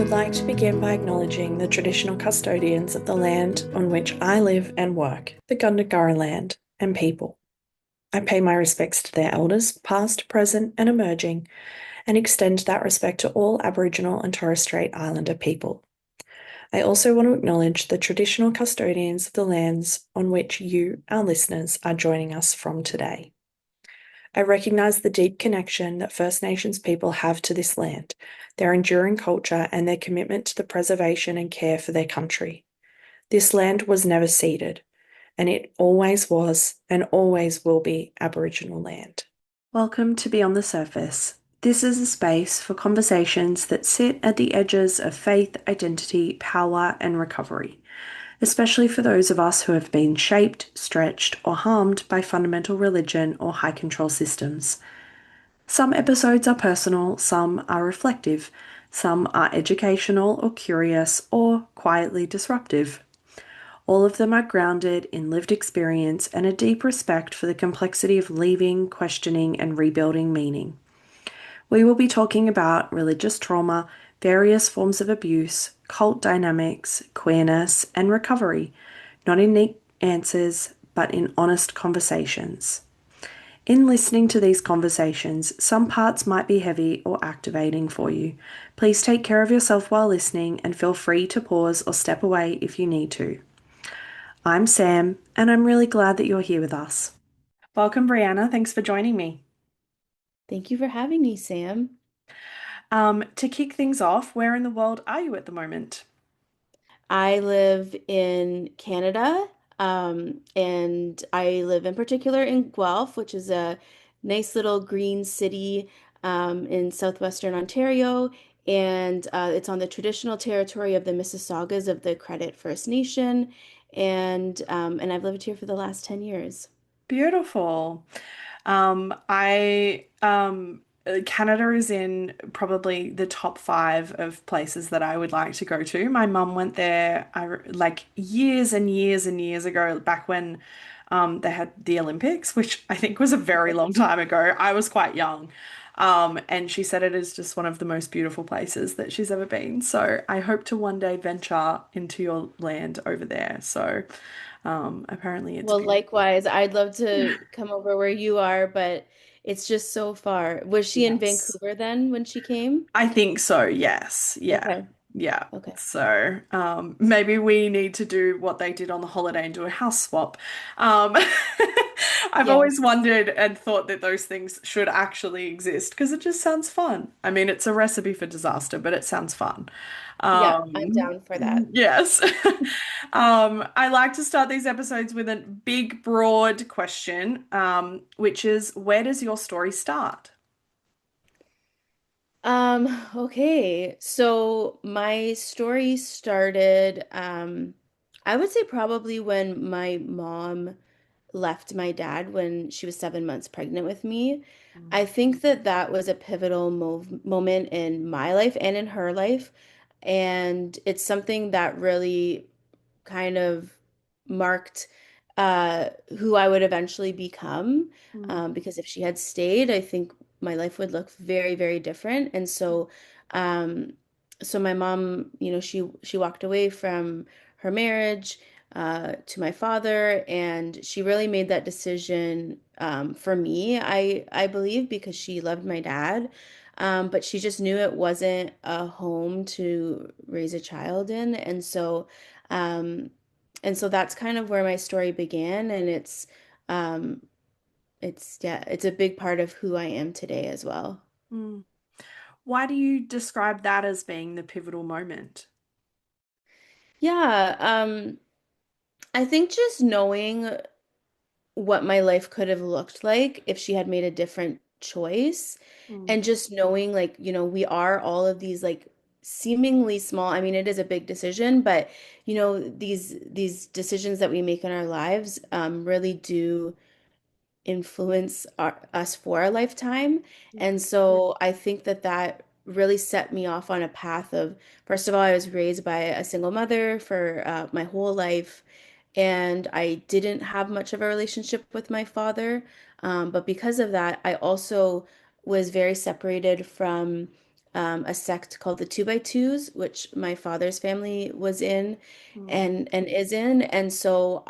would like to begin by acknowledging the traditional custodians of the land on which I live and work, the Dundurn land and people. I pay my respects to their elders, past, present, and emerging, and extend that respect to all Aboriginal and Torres Strait Islander people. I also want to acknowledge the traditional custodians of the lands on which you, our listeners, are joining us from today. I recognise the deep connection that First Nations people have to this land, their enduring culture, and their commitment to the preservation and care for their country. This land was never ceded, and it always was and always will be Aboriginal land. Welcome to Beyond the Surface. This is a space for conversations that sit at the edges of faith, identity, power, and recovery, especially for those of us who have been shaped, stretched, or harmed by fundamental religion or high control systems. Some episodes are personal, some are reflective, some are educational or curious or quietly disruptive. All of them are grounded in lived experience and a deep respect for the complexity of leaving, questioning, and rebuilding meaning. We will be talking about religious trauma, various forms of abuse, cult dynamics, queerness, and recovery, not in neat answers, but in honest conversations. In listening to these conversations, some parts might be heavy or activating for you. Please take care of yourself while listening and feel free to pause or step away if you need to. I'm Sam, and I'm really glad that you're here with us. Welcome, Brianna. Thanks for joining me. Thank you for having me, Sam. To kick things off, where in the world are you at the moment? I live in Canada, and I live in particular in Guelph, which is a nice little green city in southwestern Ontario, and it's on the traditional territory of the Mississaugas of the Credit First Nation, and I've lived here for the last 10 years. Beautiful. I Canada is in probably the top five of places that I would like to go to. My mum went there like years and years and years ago, back when they had the Olympics, which I think was a very long time ago. I was quite young. And she said it is just one of the most beautiful places that she's ever been. So I hope to one day venture into your land over there. So apparently it's Well, beautiful. likewise, I'd love to come over where you are, but it's just so far. Was she in Yes. Vancouver then when she came? I think so, yes. Yeah. Okay. Yeah. Okay. So maybe we need to do what they did on the holiday and do a house swap. Um, I've always Yes. wondered and thought that those things should actually exist because it just sounds fun. I mean, it's a recipe for disaster, but it sounds fun. Yeah, I'm Um, down for that. yes. I like to start these episodes with a big, broad question, which is, where does your story start? Okay. So my story started, I would say probably when my mom left my dad when she was 7 months pregnant with me. I think that that was a pivotal moment in my life and in her life. And it's something that really kind of marked who I would eventually become. Mm. Because if she had stayed, I think my life would look very, very different. And um, so my mom, she walked away from her marriage to my father, and she really made that decision for me. I believe because she loved my dad. But she just knew it wasn't a home to raise a child in, um, and so that's kind of where my story began, and um, it's a big part of who I am today as well. Mm. Why do you describe that as being the pivotal moment? Yeah, I think just knowing what my life could have looked like if she had made a different choice, Mm. and just knowing, like, we are all of these, like, seemingly small, I mean, it is a big decision, but these decisions that we make in our lives really do influence us for a lifetime. And Mm. so I think that that really set me off on a path of, first of all, I was raised by a single mother for my whole life, and I didn't have much of a relationship with my father. But because of that, I also was very separated from a sect called the Two by Twos, which my father's family was in Mm. and is in. And so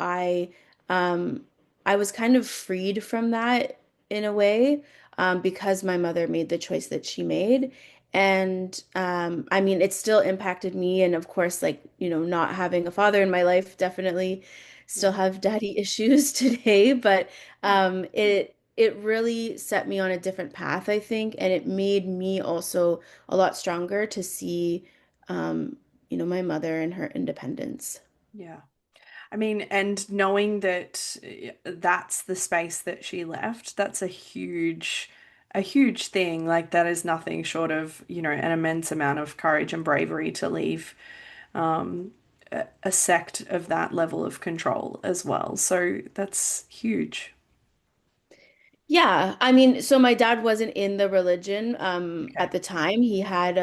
um, I was kind of freed from that in a way, because my mother made the choice that she made. And I mean, it still impacted me. And of course, like, not having a father in my life, definitely still Yeah. have daddy issues today. But it really set me on a different path, I think. And it made me also a lot stronger to see, um, my mother and her independence. Yeah. I mean, and knowing that that's the space that she left, that's a huge thing. Like that is nothing short of, an immense amount of courage and bravery to leave a sect of that level of control as well. So that's huge. Yeah, I mean, so my dad wasn't in the religion Okay. at the time. He had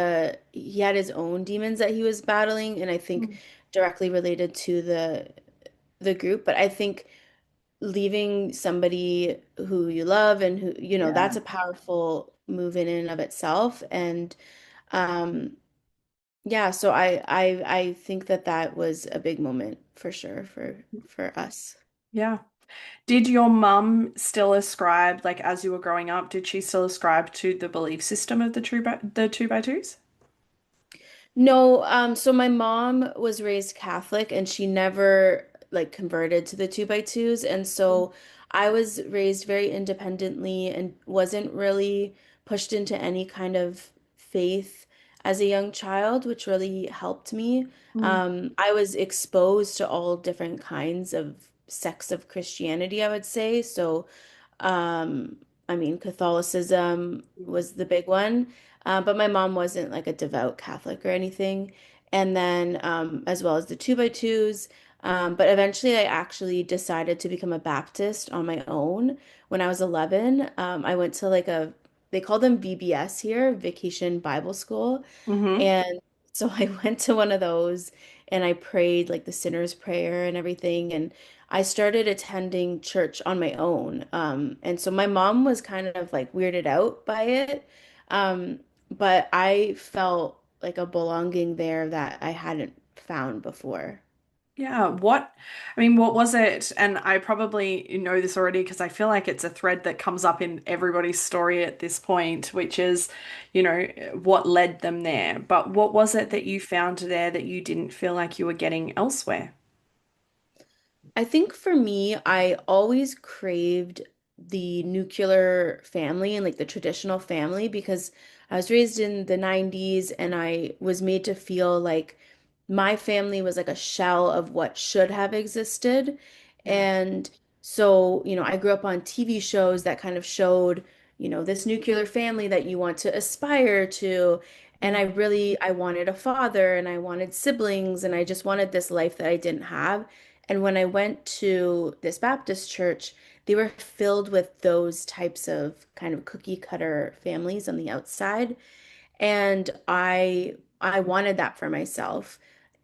his own demons that he was battling, and I think Mm. directly related to the group. But I think leaving somebody who you love and who, Yeah. that's a powerful move in and of itself. And um yeah, so I think that that was a big moment for sure for us. Yeah. Did your mum still ascribe, like as you were growing up, did she still ascribe to the belief system of the two by twos? No, so my mom was raised Catholic and she never like converted to the two by twos. And so I was raised very independently and wasn't really pushed into any kind of faith as a young child, which really helped me. Mm. I was exposed to all different kinds of sects of Christianity, I would say. So um, I mean, Catholicism was the big one, but my mom wasn't like a devout Catholic or anything. And then, as well as the two by twos. But eventually, I actually decided to become a Baptist on my own when I was 11. I went to like they call them VBS here, Vacation Bible School. Mm-hmm. And so I went to one of those and I prayed like the sinner's prayer and everything. And I started attending church on my own. And so my mom was kind of like weirded out by it. Um, but I felt like a belonging there that I hadn't found before. Yeah, what was it? And I probably know this already because I feel like it's a thread that comes up in everybody's story at this point, which is, what led them there. But what was it that you found there that you didn't feel like you were getting elsewhere? I think for me, I always craved the nuclear family and like the traditional family because I was raised in the 90s and I was made to feel like my family was like a shell of what should have existed. Yeah. And so, I grew up on TV shows that kind of showed, this nuclear family that you want to aspire to. And Mm. I wanted a father and I wanted siblings and I just wanted this life that I didn't have. And when I went to this Baptist church, they were filled with those types of kind of cookie cutter families on the outside. And I wanted that for myself.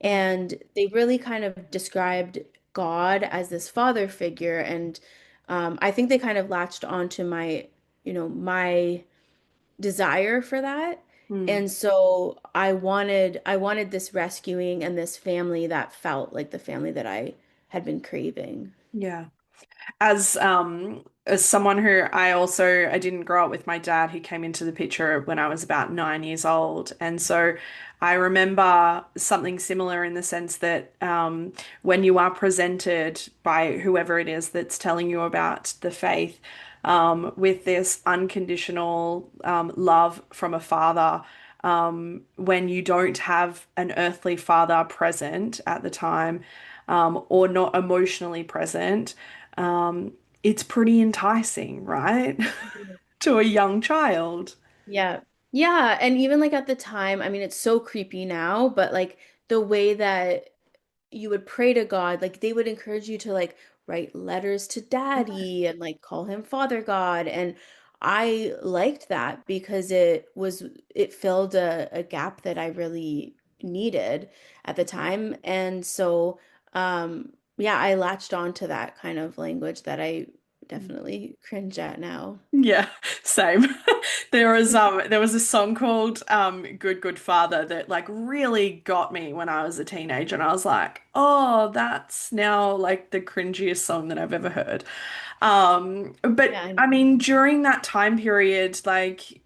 Mm. And they really kind of described God as this father figure. And I think they kind of latched onto my desire for that. Mm. And so I wanted this rescuing and this family that felt like the family that I had been craving. Yeah. As someone who I didn't grow up with my dad who came into the picture when I was about 9 years old. And so I remember something similar in the sense that when you are presented by whoever it is that's telling you about the faith, with this unconditional love from a father, when you don't have an earthly father present at the time, or not emotionally present, it's pretty enticing, right? To a young child. Yeah. Yeah. And even like at the time, I mean, it's so creepy now, but like the way that you would pray to God, like they would encourage you to like write letters to daddy and like call him Father God. And I liked that because it filled a gap that I really needed at the time. And so, yeah, I latched on to that kind of language that I definitely cringe at now. Yeah, same. There was a song called Good Good Father that like really got me when I was a teenager and I was like, "Oh, that's now like the cringiest song that I've ever heard." Yeah, But I I know. mean during that time period, like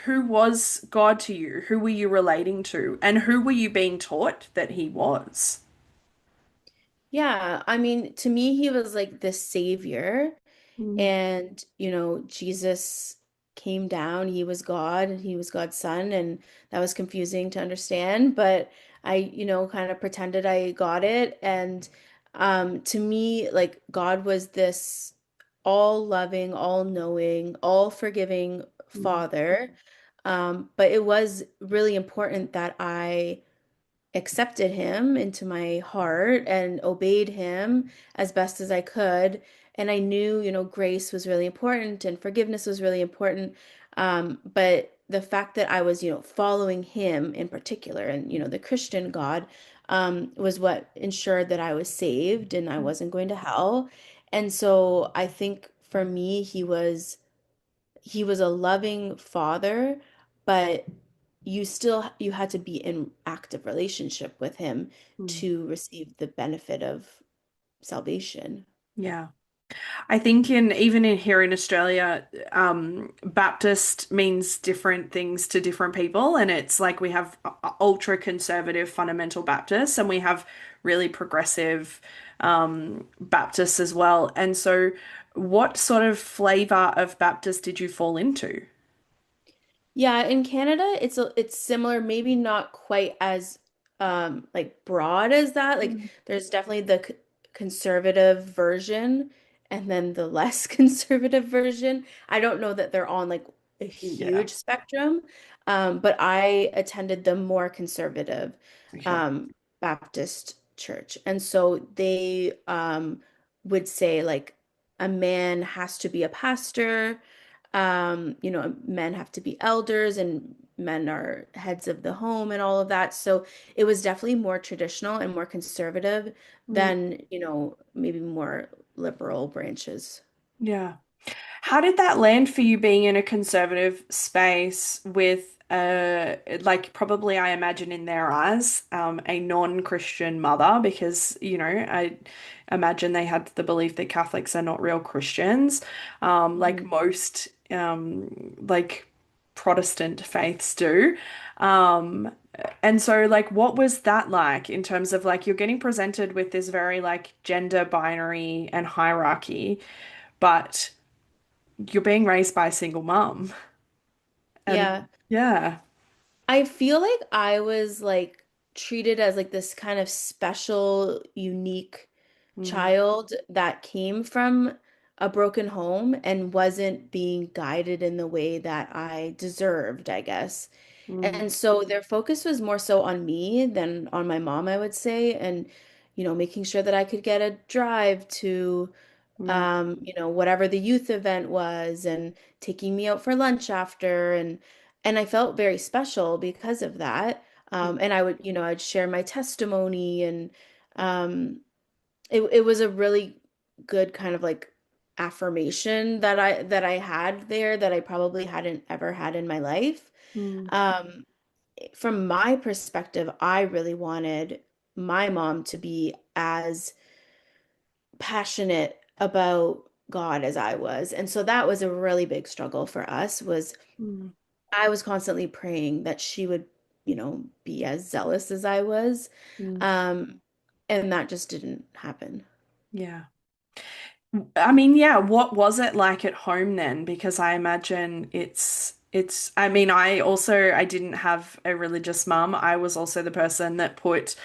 who was God to you? Who were you relating to? And who were you being taught that he was? Yeah, I mean, to me, he was like the savior. Mm, And, Jesus came down. He was God and he was God's son. And that was confusing to understand. But I, kind of pretended I got it. And to me, like, God was this all loving, all knowing, all forgiving mm, father. But it was really important that I accepted him into my heart and obeyed him as best as I could. And I knew, grace was really important and forgiveness was really important. But the fact that I was, following him in particular and, the Christian God, was what ensured that I was saved and I wasn't going to hell. And so I think for me, he was a loving father, but you had to be in active relationship with him mm. to receive the benefit of salvation. Yeah. I think in even in here in Australia, Baptist means different things to different people, and it's like we have ultra conservative fundamental Baptists, and we have really progressive Baptists as well. And so, what sort of flavor of Baptist did you fall into? Yeah, in Canada, it's similar, maybe not quite as like broad as that. Like Mm. there's definitely the conservative version and then the less conservative version. I don't know that they're on like a Yeah. huge spectrum, but I attended the more conservative Okay. um, Baptist church, and so they would say like a man has to be a pastor. Men have to be elders and men are heads of the home and all of that. So it was definitely more traditional and more conservative Mm. than, maybe more liberal branches. Yeah. How did that land for you being in a conservative space with like probably I imagine in their eyes, a non-Christian mother because, I imagine they had the belief that Catholics are not real Christians, like Mhm. most like Protestant faiths do. Um, and so like what was that like in terms of like you're getting presented with this very like gender binary and hierarchy, but you're being raised by a single mom. And Yeah. yeah. I feel like I was like treated as like this kind of special, unique Mm, child that came from a broken home and wasn't being guided in the way that I deserved, I guess. mm, And so their focus was more so on me than on my mom, I would say, and making sure that I could get a drive to mm, whatever the youth event was and taking me out for lunch after and I felt very special because of that. And I would, I'd share my testimony and um it was a really good kind of like affirmation that I had there that I probably hadn't ever had in my life. mm, Um, from my perspective, I really wanted my mom to be as passionate about God as I was. And so that was a really big struggle for us was mm, I was constantly praying that she would, be as zealous as I was. mm. Um, and that just didn't happen. Yeah. I mean, yeah, what was it like at home then? Because I imagine I mean, I didn't have a religious mum. I was also the person that put,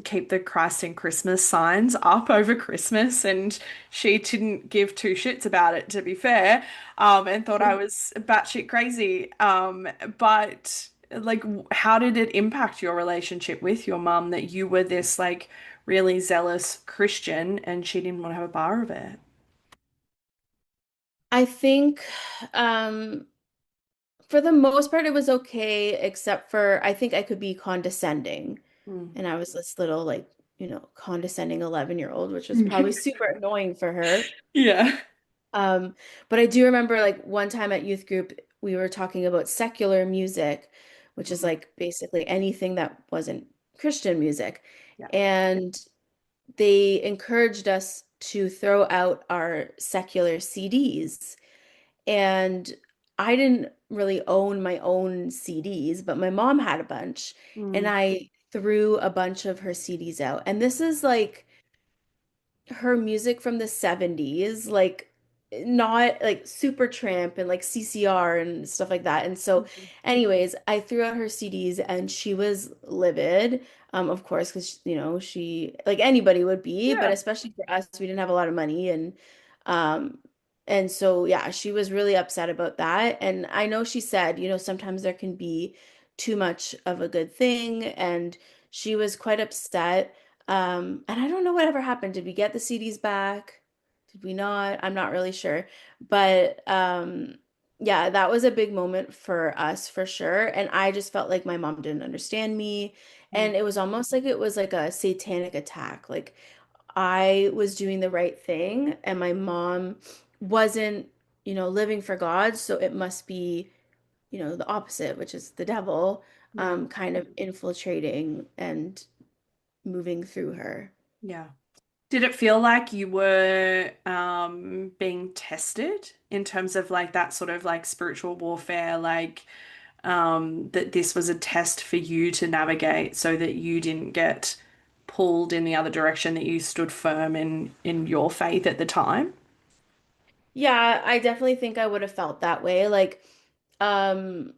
keep the Christ in Christmas signs up over Christmas, and she didn't give two shits about it, to be fair, and thought I was batshit crazy. But like, how did it impact your relationship with your mum that you were this like really zealous Christian and she didn't want to have a bar of it? I think um, for the most part it was okay, except for I think I could be condescending. Mm, And I was this little like, condescending 11-year-old, which was probably super annoying for her. Yeah. Um, but I do remember like one time at youth group, we were talking about secular music, which is Mhm. like basically anything that wasn't Christian music. Yeah. And they encouraged us to throw out our secular CDs. And I didn't really own my own CDs, but my mom had a bunch, and Mm. I threw a bunch of her CDs out. And this is like her music from the 70s, like not like Supertramp and like CCR and stuff like that. And so, Mhm. anyways, I threw out her CDs and she was livid. Of course, because she like anybody would be, but Yeah. especially for us, we didn't have a lot of money um and so yeah, she was really upset about that. And I know she said, sometimes there can be too much of a good thing, and she was quite upset. And I don't know whatever happened. Did we get the CDs back? Did we not? I'm not really sure. But yeah, that was a big moment for us for sure. And I just felt like my mom didn't understand me. Mm. And it was almost like it was like a satanic attack. Like I was doing the right thing and my mom wasn't, living for God. So it must be, the opposite, which is the devil, Yeah. kind of infiltrating and moving through her. Yeah. Did it feel like you were being tested in terms of like that sort of like spiritual warfare, like that this was a test for you to navigate so that you didn't get pulled in the other direction, that you stood firm in your faith at the time? Yeah, I definitely think I would have felt that way. Like, um,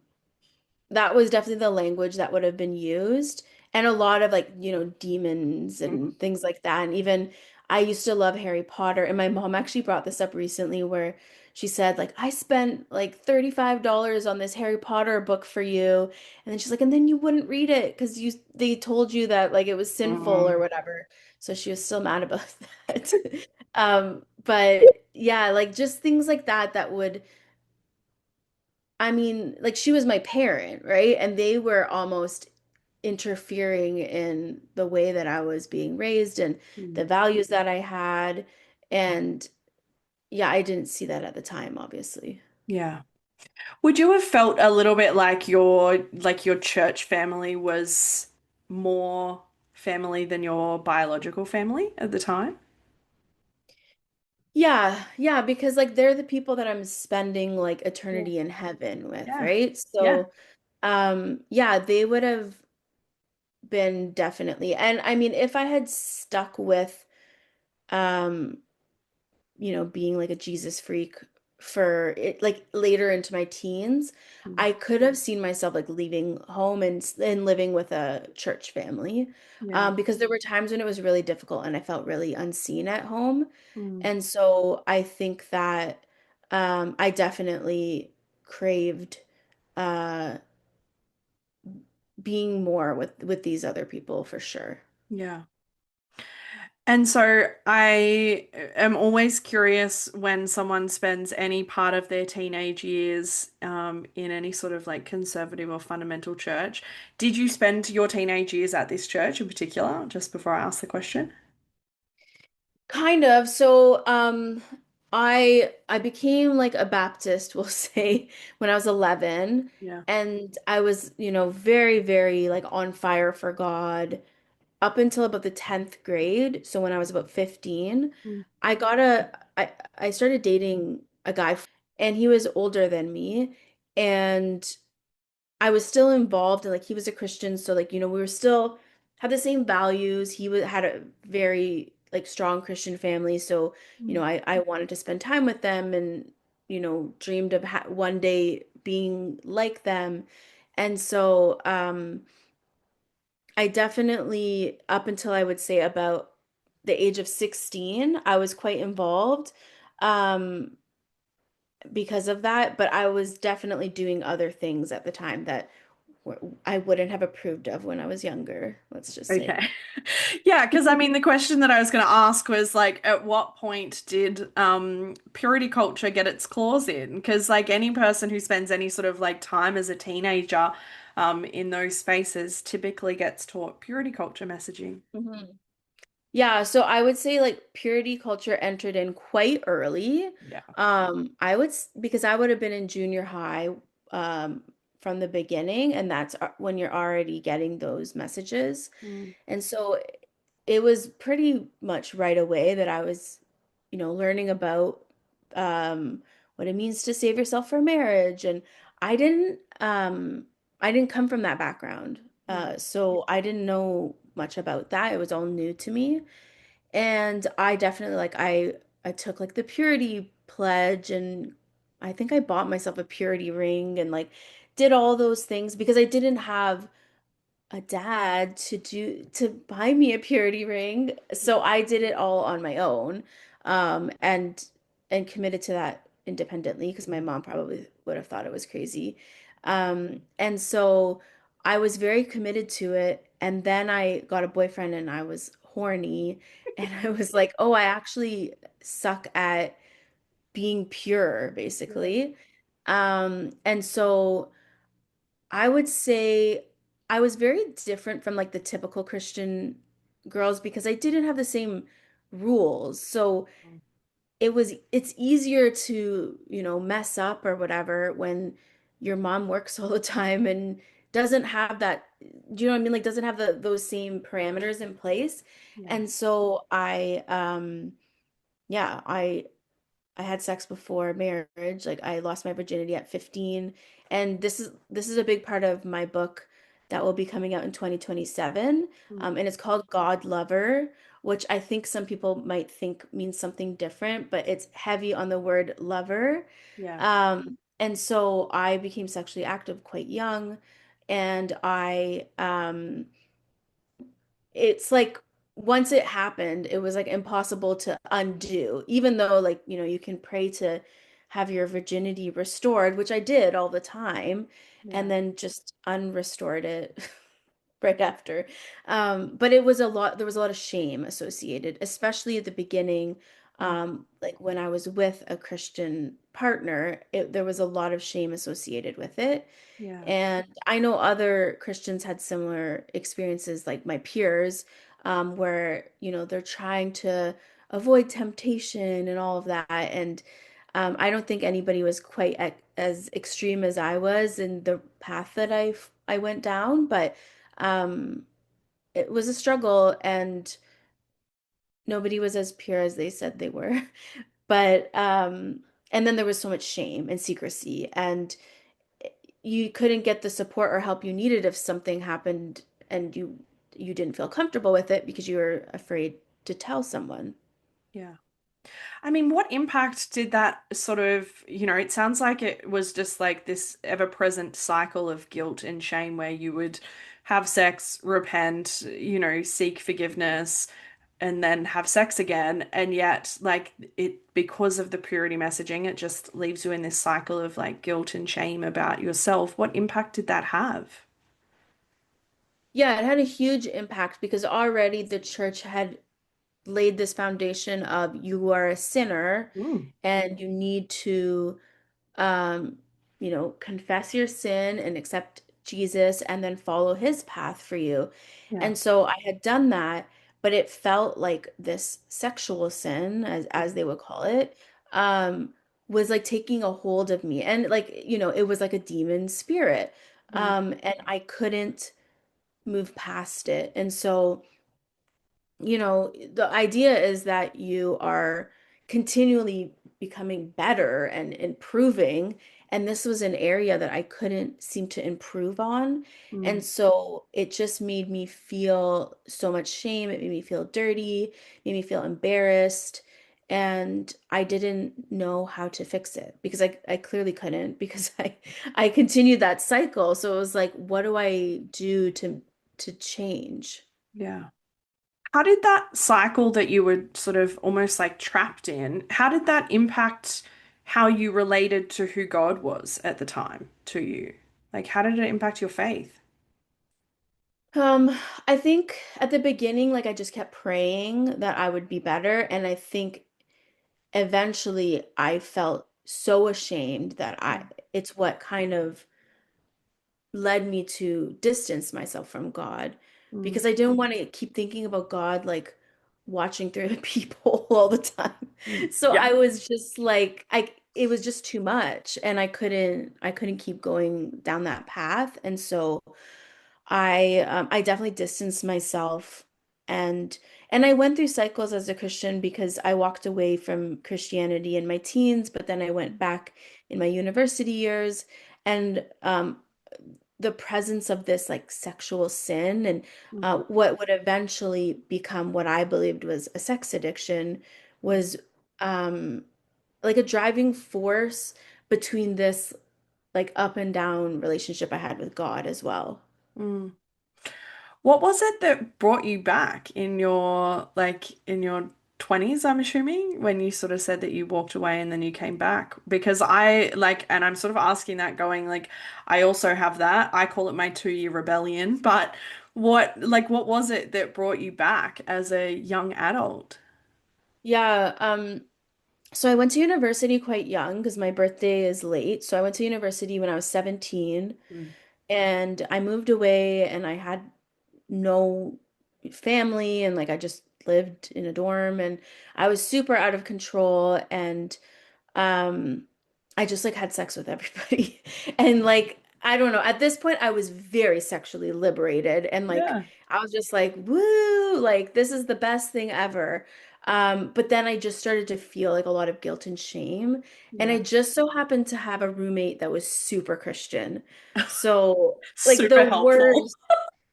that was definitely the language that would have been used. And a lot of like, demons Mm. and things like that. And even I used to love Harry Potter. And my mom actually brought this up recently where she said, like, I spent like $35 on this Harry Potter book for you. And then she's like, and then you wouldn't read it because they told you that like it was sinful or Mm. whatever. So she was still mad about that. But yeah, like just things like that would, I mean, like she was my parent, right? And they were almost interfering in the way that I was being raised and the Mm. values that I had. And yeah, I didn't see that at the time, obviously. Yeah. Would you have felt a little bit like your church family was more family than your biological family at the time? Yeah, yeah, because like they're the people that I'm spending like Yeah. eternity in heaven with, Yeah. right? Yeah. So, yeah, they would have been definitely. And I mean, if I had stuck with um being like a Jesus freak for it, like later into my teens, Mm. I could have seen myself like leaving home and living with a church family. Yeah. Because there were times when it was really difficult and I felt really unseen at home. Mm. And so I think that I definitely craved uh, being more with these other people for sure. Yeah. And so I am always curious when someone spends any part of their teenage years in any sort of like conservative or fundamental church. Did you spend your teenage years at this church in particular, just before I ask the question? Kind of. So, I became like a Baptist, we'll say, when I was 11, Yeah. and I was, very, very like on fire for God up until about the 10th grade. So when I was about 15, Mm. I got a I started dating a guy and he was older than me, and I was still involved and like he was a Christian, so like we were still had the same values. Had a very like strong Christian family, so Mm. I wanted to spend time with them and dreamed of one day being like them. And so I definitely up until I would say about the age of 16, I was quite involved um because of that, but I was definitely doing other things at the time that I wouldn't have approved of when I was younger, let's just say. Okay. Yeah, because I mean, the question that I was going to ask was like, at what point did purity culture get its claws in? Because like any person who spends any sort of like time as a teenager in those spaces typically gets taught purity culture messaging. Mhm. Yeah, so I would say like purity culture entered in quite early. Yeah. Because I would have been in junior high um from the beginning, and that's when you're already getting those messages. Mm, And so it was pretty much right away that I was, learning about what it means to save yourself for marriage. And I didn't I didn't come from that background. mm, So I didn't know much about that. It was all new to me. And I definitely I took like the purity pledge, and I think I bought myself a purity ring and like did all those things because I didn't have a dad to buy me a purity ring. So I did it all on my own, um, and and committed to that independently because my mom probably would have thought it was crazy. And so I was very committed to it. And then I got a boyfriend and I was horny and I was like, oh, I actually suck at being pure, yeah. basically. And so I would say I was very different from like the typical Christian girls because I didn't have the same rules. So Mm, it's easier to, mess up or whatever when your mom works all the time and doesn't have that, do you know what I mean? Like doesn't have those same parameters in place. yeah. And so yeah, I had sex before marriage. Like I lost my virginity at 15. And this is a big part of my book that will be coming out in 2027. Mm, And it's called God Lover, which I think some people might think means something different, but it's heavy on the word lover. yeah. And so I became sexually active quite young, and it's like once it happened, it was like impossible to undo, even though like, you can pray to have your virginity restored, which I did all the time, and Yeah. then just unrestored it right after. But it was a lot, there was a lot of shame associated, especially at the beginning. Mm, Like when I was with a Christian partner, there was a lot of shame associated with it. yeah. And I know other Christians had similar experiences, like my peers, where, they're trying to avoid temptation and all of that. And I don't think anybody was quite as extreme as I was in the path that I went down, but um, it was a struggle, and nobody was as pure as they said they were. But and then there was so much shame and secrecy, and you couldn't get the support or help you needed if something happened and you didn't feel comfortable with it because you were afraid to tell someone. Yeah. I mean, what impact did that sort of, it sounds like it was just like this ever-present cycle of guilt and shame where you would have sex, repent, seek forgiveness, and then have sex again. And yet, like, because of the purity messaging, it just leaves you in this cycle of like guilt and shame about yourself. What impact did that have? Yeah, it had a huge impact because already the church had laid this foundation of you are a sinner Mm, and you need to um, confess your sin and accept Jesus and then follow his path for you. yeah. And so I had done that, but it felt like this sexual sin, as Mm, they would call it, um, was like taking a hold of me. And like, it was like a demon spirit. mm, And I couldn't move past it. And so the idea is that you are continually becoming better and improving. And this was an area that I couldn't seem to improve on. mm, And so it just made me feel so much shame. It made me feel dirty, made me feel embarrassed. And I didn't know how to fix it because I clearly couldn't because I continued that cycle. So it was like, what do I do to change? yeah. How did that cycle that you were sort of almost like trapped in, how did that impact how you related to who God was at the time to you? Like, how did it impact your faith? Um, I think at the beginning, like I just kept praying that I would be better. And I think eventually I felt so ashamed that Yeah. it's what kind of led me to distance myself from God Mm, because I didn't want to keep thinking about God like watching through the peephole all the time. So Yeah. I was just like I it was just too much and I couldn't keep going down that path. And so I definitely distanced myself and I went through cycles as a Christian because I walked away from Christianity in my teens, but then I went back in my university years and the presence of this like sexual sin and Mm. what would eventually become what I believed was a sex addiction was um, like a driving force between this like up and down relationship I had with God as well. Mm. What was it that brought you back in your in your 20s, I'm assuming, when you sort of said that you walked away and then you came back? Because I like, and I'm sort of asking that going like, I also have that. I call it my 2 year rebellion, but what was it that brought you back as a young adult? Yeah, so I went to university quite young because my birthday is late. So I went to university when I was 17 Mm. and I moved away and I had no family and like I just lived in a dorm and I was super out of control and um I just like had sex with everybody. And like I don't know, at this point I was very sexually liberated and like Yeah. I was just like woo, like this is the best thing ever. But then I just started to feel like a lot of guilt and shame. And I Yeah. just so happened to have a roommate that was super Christian. So like the Super helpful. worst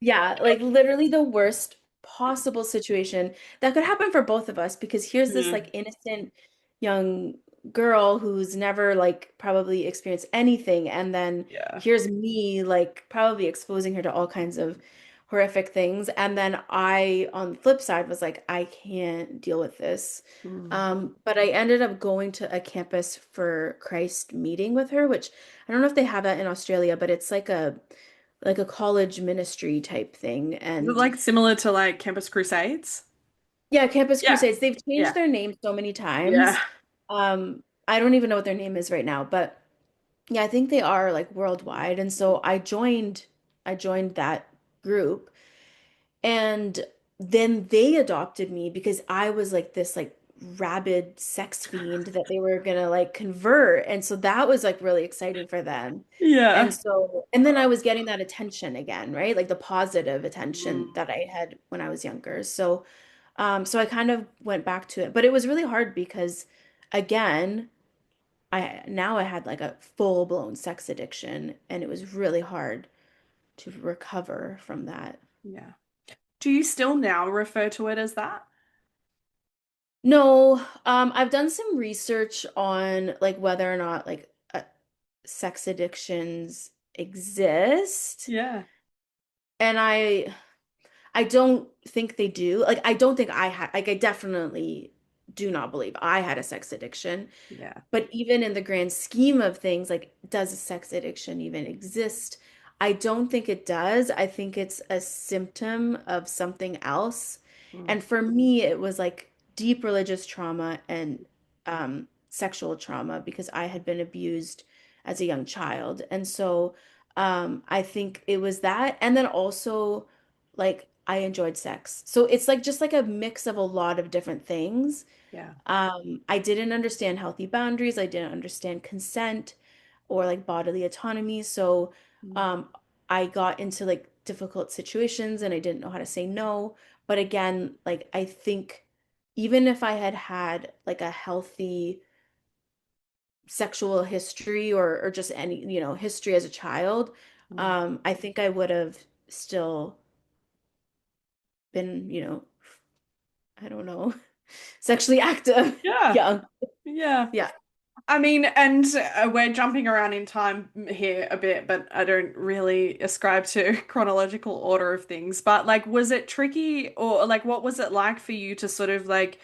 yeah, like literally the worst possible situation that could happen for both of us because here's this Yeah. like innocent young girl who's never like probably experienced anything and then Yeah. here's me like probably exposing her to all kinds of horrific things and then I on the flip side was like I can't deal with this. Mm. But I ended up going to a Campus for Christ meeting with her, which I don't know if they have that in Australia, but it's like a college ministry type thing. Is it And like similar to like Campus Crusades? yeah, Campus Yeah. Crusades, they've changed Yeah. their name so many Yeah. times. I don't even know what their name is right now, but yeah, I think they are like worldwide. And so I joined that group. And then they adopted me because I was like this like rabid sex fiend that they were gonna like convert. And so that was like really exciting for them. And Yeah. so, and then I was getting that attention again, right? Like the positive attention Mm. that I had when I was younger. So, so I kind of went back to it, but it was really hard because again, I had like a full-blown sex addiction and it was really hard to recover from that. Yeah. Do you still now refer to it as that? No, I've done some research on like whether or not like sex addictions exist, Yeah. and I don't think they do. Like I don't think I had like I definitely do not believe I had a sex addiction. Yeah. But even in the grand scheme of things, like, does a sex addiction even exist? I don't think it does. I think it's a symptom of something else. Mm. And for me, it was like deep religious trauma and sexual trauma because I had been abused as a young child. And so I think it was that. And then also, like, I enjoyed sex. So it's like just like a mix of a lot of different things. Yeah. I didn't understand healthy boundaries. I didn't understand consent or like bodily autonomy. So, Mm. um, I got into like difficult situations and I didn't know how to say no. But again, like I think even if I had had like a healthy sexual history or just any, history as a child, Mm. I think I would have still been, I don't know, sexually active Yeah. young. Yeah. Yeah. I mean, and we're jumping around in time here a bit, but I don't really ascribe to chronological order of things. But like, was it tricky or like, what was it like for you to sort of like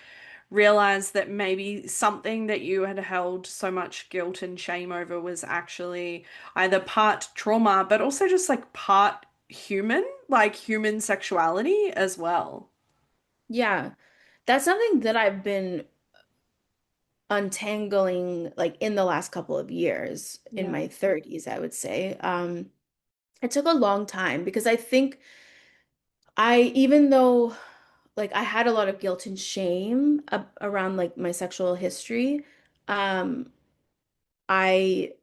realize that maybe something that you had held so much guilt and shame over was actually either part trauma, but also just like part human, like human sexuality as well? Yeah. That's something that I've been untangling like in the last couple of years in Yeah. my 30s, I would say. It took a long time because I think even though like I had a lot of guilt and shame around like my sexual history. Um, I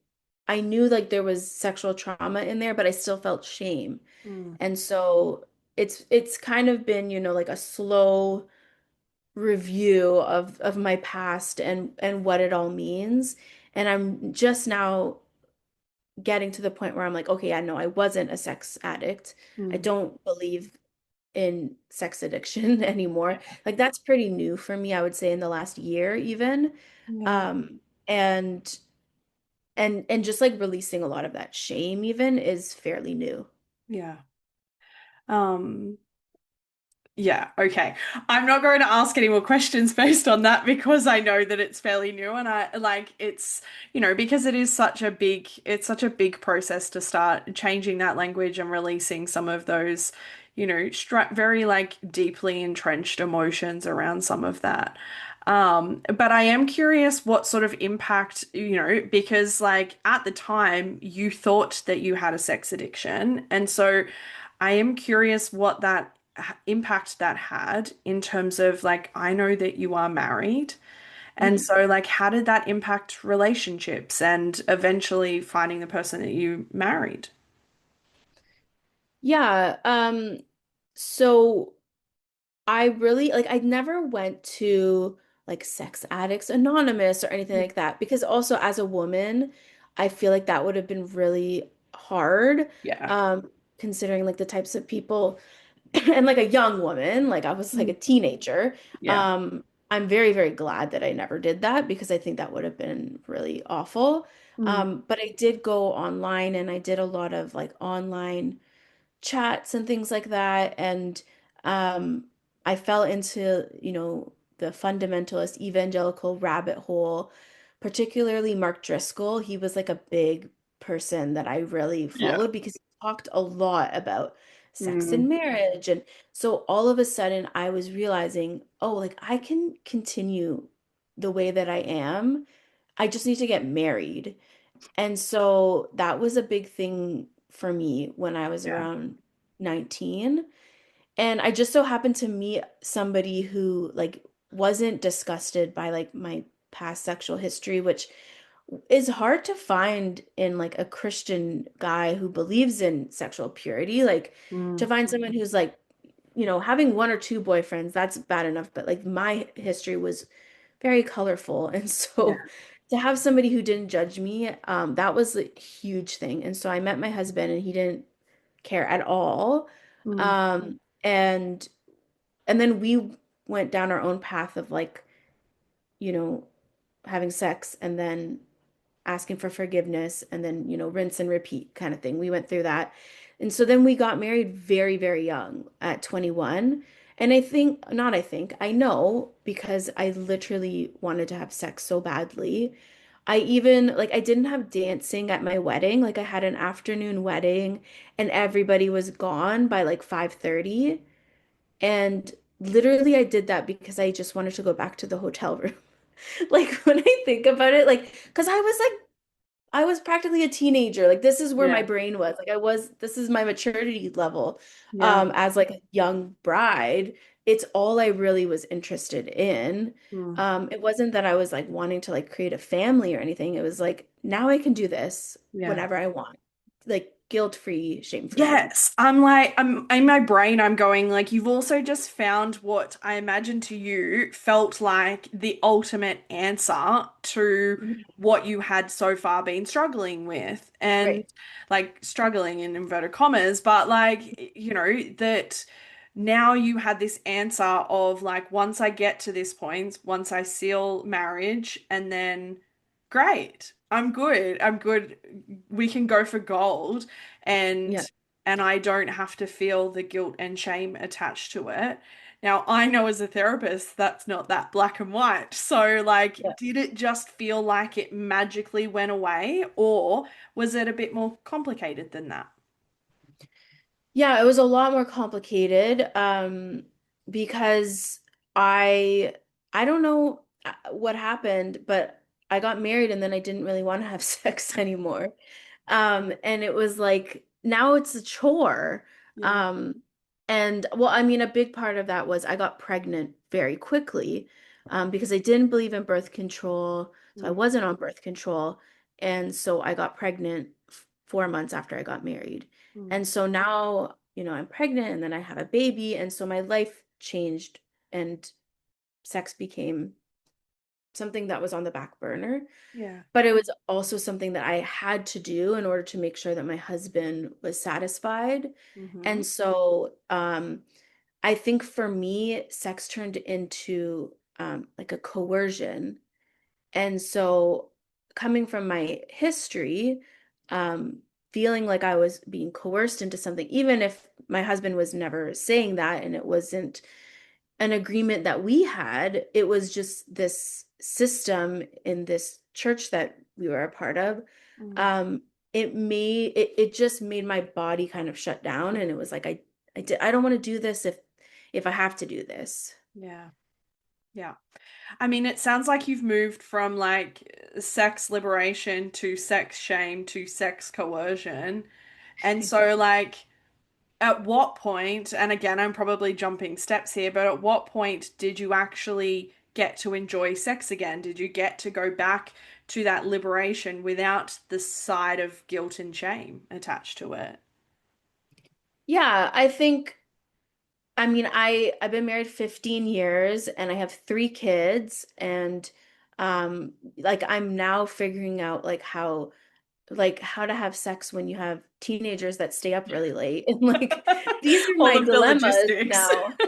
I knew like there was sexual trauma in there, but I still felt shame. Mm, And so it's kind of been, like a slow review of my past and what it all means. And I'm just now getting to the point where I'm like, okay, I know I wasn't a sex addict. I mm, don't believe in sex addiction anymore. Like that's pretty new for me, I would say in the last year even. yeah, Um, and and just like releasing a lot of that shame even is fairly new. yeah. Um, Yeah, okay. I'm not going to ask any more questions based on that because I know that it's fairly new and I like because it is it's such a big process to start changing that language and releasing some of those, very like deeply entrenched emotions around some of that. But I am curious what sort of impact, because like at the time you thought that you had a sex addiction. And so I am curious what that impact that had in terms of like, I know that you are married. And Mhm. so, like, how did that impact relationships and eventually finding the person that you married? Yeah, so I really like I never went to like Sex Addicts Anonymous or anything like that because also as a woman, I feel like that would have been really hard, Yeah. um, considering like the types of people and like a young woman, like I was like a Mm. teenager. Yeah. Um, I'm very, very glad that I never did that because I think that would have been really awful. Mm. But I did go online and I did a lot of like online chats and things like that. And um, I fell into, the fundamentalist evangelical rabbit hole, particularly Mark Driscoll. He was like a big person that I really Yeah. followed because he talked a lot about sex Mm. and marriage. And so all of a sudden I was realizing, oh, like I can continue the way that I am. I just need to get married. And so that was a big thing for me when I was Yeah. around 19. And I just so happened to meet somebody who like wasn't disgusted by like my past sexual history, which is hard to find in like a Christian guy who believes in sexual purity. Like to Mm. find someone who's like, having one or two boyfriends, that's bad enough. But like my history was very colorful. And Yeah. so to have somebody who didn't judge me, that was a huge thing. And so I met my husband and he didn't care at all. Mm. And then we went down our own path of like, you know, having sex and then asking for forgiveness and then, rinse and repeat kind of thing. We went through that. And so then we got married very, very young at 21. And I know because I literally wanted to have sex so badly. I even, like, I didn't have dancing at my wedding. Like, I had an afternoon wedding and everybody was gone by like 5:30. And literally, I did that because I just wanted to go back to the hotel room. Like, when I think about it, like, because I was practically a teenager. Like this is where my Yeah. brain was. This is my maturity level. Yeah. As like a young bride, it's all I really was interested in. Mm. It wasn't that I was like wanting to like create a family or anything. It was like now I can do this Yeah. whenever I want. Like guilt-free, shame-free. Yes, I'm like, I'm in my brain, I'm going like, you've also just found what I imagine to you felt like the ultimate answer to Mhm. what you had so far been struggling with. And Right. like struggling in inverted commas, but like, that now you had this answer of like, once I get to this point, once I seal marriage, and then great, I'm good. I'm good. We can go for gold and Yeah. I don't have to feel the guilt and shame attached to it. Now, I know as a therapist that's not that black and white. So, like, Yeah. did it just feel like it magically went away, or was it a bit more complicated than that? Yeah, it was a lot more complicated because I I don't know what happened, but I got married and then I didn't really want to have sex anymore. And it was like now it's a chore. Yeah. Um And well, I mean, a big part of that was I got pregnant very quickly, because I didn't believe in birth control. So I Mm, wasn't on birth control. And so I got pregnant 4 months after I got married. mm, And so now, I'm pregnant and then I have a baby. And so my life changed and sex became something that was on the back burner. yeah. But it was also something that I had to do in order to make sure that my husband was satisfied. Hmm. And so, I think for me, sex turned into like a coercion. And so, coming from my history, um, feeling like I was being coerced into something, even if my husband was never saying that and it wasn't an agreement that we had, it was just this system in this church that we were a part of. Mm, Um, it just made my body kind of shut down, and it was like I don't want to do this if I have to do this. yeah. Yeah. I mean, it sounds like you've moved from like sex liberation to sex shame to sex coercion. And so, like, at what point, and again, I'm probably jumping steps here, but at what point did you actually get to enjoy sex again? Did you get to go back to that liberation without the side of guilt and shame attached to it? Yeah, I mean, I've been married 15 years and I have 3 kids, and like I'm now figuring out like how to have sex when you have teenagers that stay up really late. And like these are All my of the dilemmas logistics. now.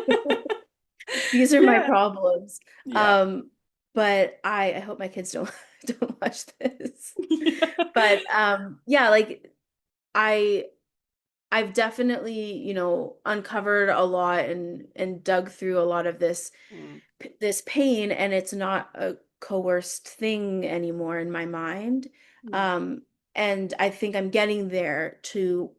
These are my Yeah. problems. Yeah. Um, but I hope my kids don't don't watch this. Yeah. But yeah, like I I've definitely, uncovered a lot and dug through a lot of Mm, this pain, and it's not a coerced thing anymore in my mind. mm, Um, and I think I'm getting there to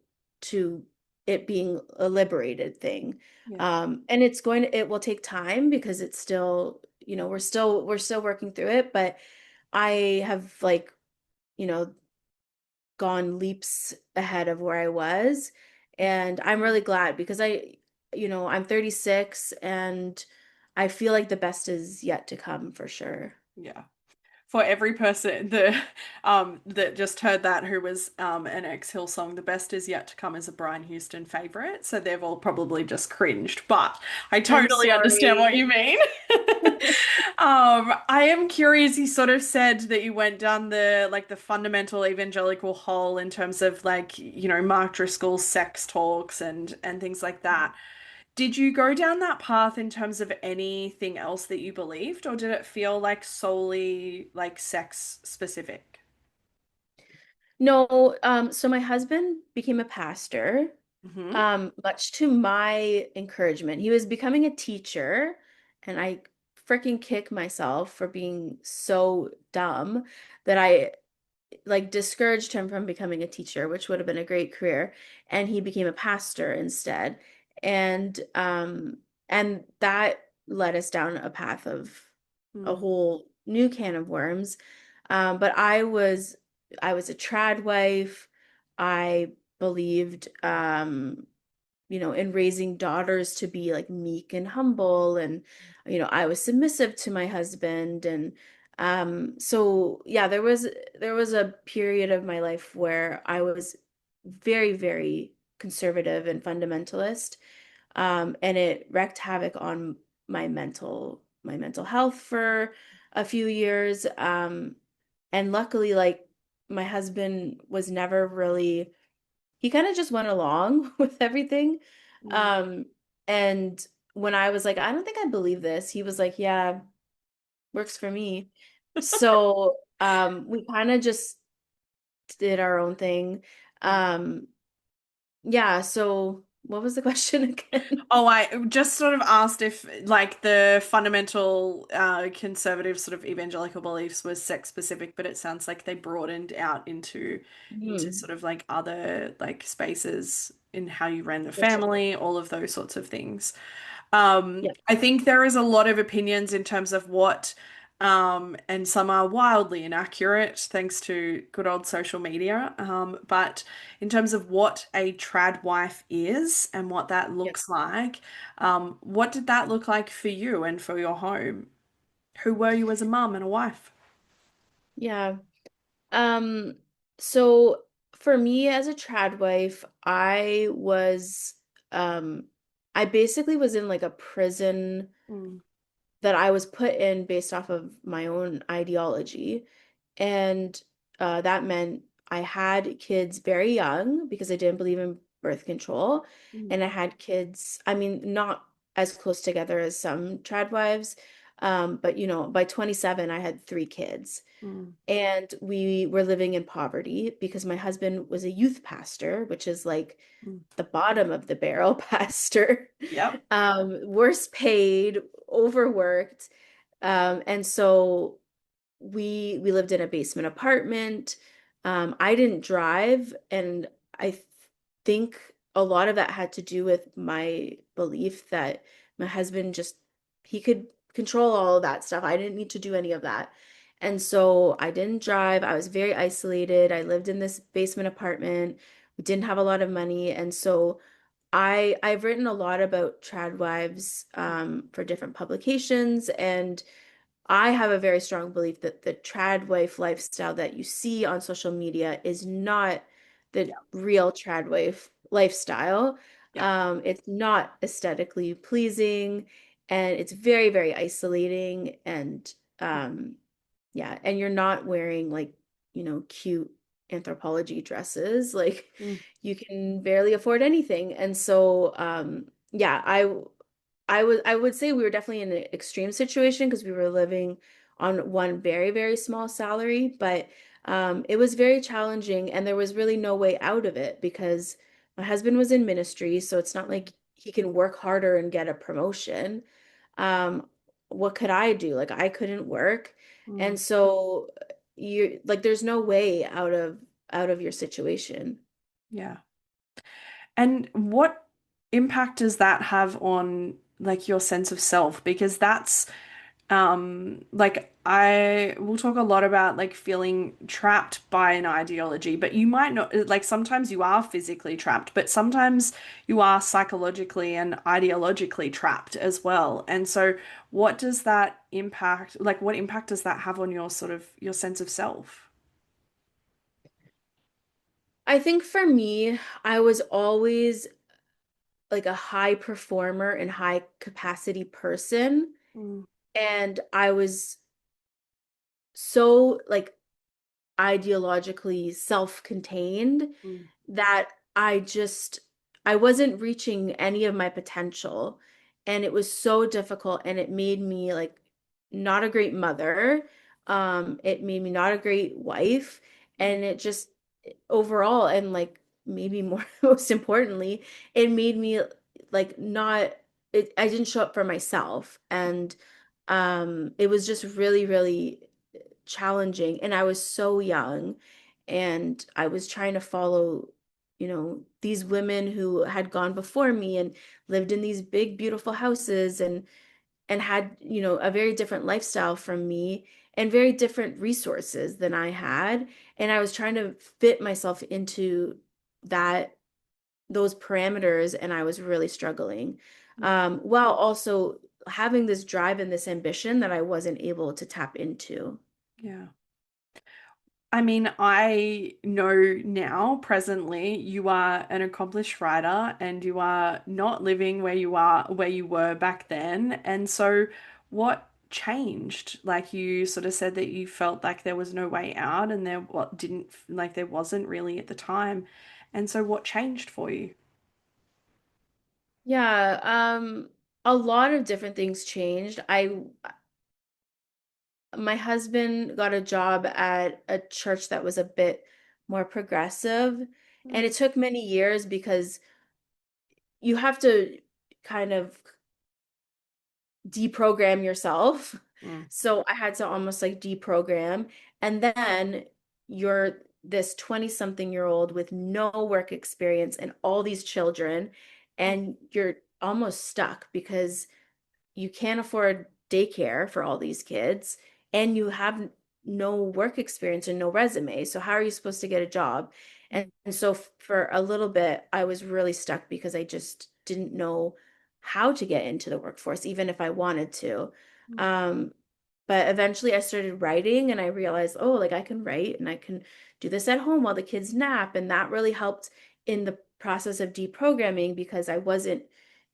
it being a liberated thing. yeah. And it will take time because it's still, we're still working through it, but I have like, you know, gone leaps ahead of where I was. And I'm really glad because I'm 36 and I feel like the best is yet to come for sure. Yeah. For every person that just heard that who was an ex Hillsong, the best is yet to come is a Brian Houston favorite. So they've all probably just cringed, but I I'm totally understand what sorry. you mean. I am curious, you sort of said that you went down the fundamental evangelical hole in terms of like, Mark Driscoll's sex talks and things like that. Did you go down that path in terms of anything else that you believed, or did it feel like solely like sex specific? No, so my husband became a pastor, Hmm. much to my encouragement. He was becoming a teacher, and I freaking kick myself for being so dumb that I like discouraged him from becoming a teacher, which would have been a great career, and he became a pastor instead. And that led us down a path of a Mm, whole new can of worms. But I was a trad wife. I believed in raising daughters to be like meek and humble, and I was submissive to my husband. And so yeah, there was a period of my life where I was very, very conservative and fundamentalist, and it wreaked havoc on my mental health for a few years. And luckily, like, my husband was never really, he kind of just went along with everything. mm. Um, and when I was like, I don't think I believe this, he was like, yeah, works for me. So we kind of just did our own thing. Um, yeah, so what was the question again? Oh, I just sort of asked if like the fundamental conservative sort of evangelical beliefs was sex specific, but it sounds like they broadened out into Hmm, sort of like other like spaces in how you ran the for sure. family, all of those sorts of things. Yeah. I think there is a lot of opinions in terms of what and some are wildly inaccurate thanks to good old social media. But in terms of what a trad wife is and what that Yep. looks like, what did that look like for you and for your home? Who were you as a mum and a wife? Yeah. Um, so for me as a trad wife, um I basically was in like a prison Mm, that I was put in based off of my own ideology. And that meant I had kids very young because I didn't believe in birth control. mm, And I had kids, I mean, not as close together as some trad wives, but by 27, I had three kids. mm, And we were living in poverty because my husband was a youth pastor, which is like mm. the bottom of the barrel pastor, Yep. worst paid, overworked. And so we lived in a basement apartment. I didn't drive, and I think a lot of that had to do with my belief that my husband just he could control all of that stuff. I didn't need to do any of that. And so I didn't drive. I was very isolated. I lived in this basement apartment. We didn't have a lot of money, and so I've written a lot about trad wives for different publications, and I have a very strong belief that the trad wife lifestyle that you see on social media is not the Yep. real trad wife lifestyle. Yep. It's not aesthetically pleasing, and it's very, very isolating. And yeah, and you're not wearing like, cute anthropology dresses. Like Mm, you can barely afford anything. And so yeah, I would say we were definitely in an extreme situation because we were living on one very, very small salary, but it was very challenging and there was really no way out of it because my husband was in ministry, so it's not like he can work harder and get a promotion. Um, what could I do? Like I couldn't work. mm. And so you like there's no way out of your situation. Yeah. And what impact does that have on like your sense of self? Because that's like I will talk a lot about like feeling trapped by an ideology, but you might not like sometimes you are physically trapped, but sometimes you are psychologically and ideologically trapped as well. And so what does that impact, like what impact does that have on your sort of your sense of self? I think for me, I was always like a high performer and high capacity person. Mm, And I was so like ideologically self-contained mm, that I wasn't reaching any of my potential. And it was so difficult and it made me like not a great mother. It made me not a great wife. mm, And it just overall and like maybe more most importantly, it made me like not I didn't show up for myself. And it was just really, really challenging and I was so young and I was trying to follow these women who had gone before me and lived in these big beautiful houses and had a very different lifestyle from me and very different resources than I had, and I was trying to fit myself into that those parameters and I was really struggling, mm. while also having this drive and this ambition that I wasn't able to tap into. Yeah. I mean, I know now, presently, you are an accomplished writer and you are not living where you were back then. And so, what changed? Like you sort of said that you felt like there was no way out and there what didn't like there wasn't really at the time. And so, what changed for you? Yeah, a lot of different things changed. My husband got a job at a church that was a bit more progressive, and Mm, it took many years because you have to kind of deprogram yourself. mm, So I had to almost like deprogram, and then you're this 20-something-year-old with no work experience and all these children, and you're almost stuck because you can't afford daycare for all these kids and you have no work experience and no resume. So how are you supposed to get a job? And so for a little bit, I was really stuck because I just didn't know how to get into the workforce, even if I wanted to. Um, but eventually I started writing and I realized, oh, like I can write and I can do this at home while the kids nap. And that really helped in the process of deprogramming because I wasn't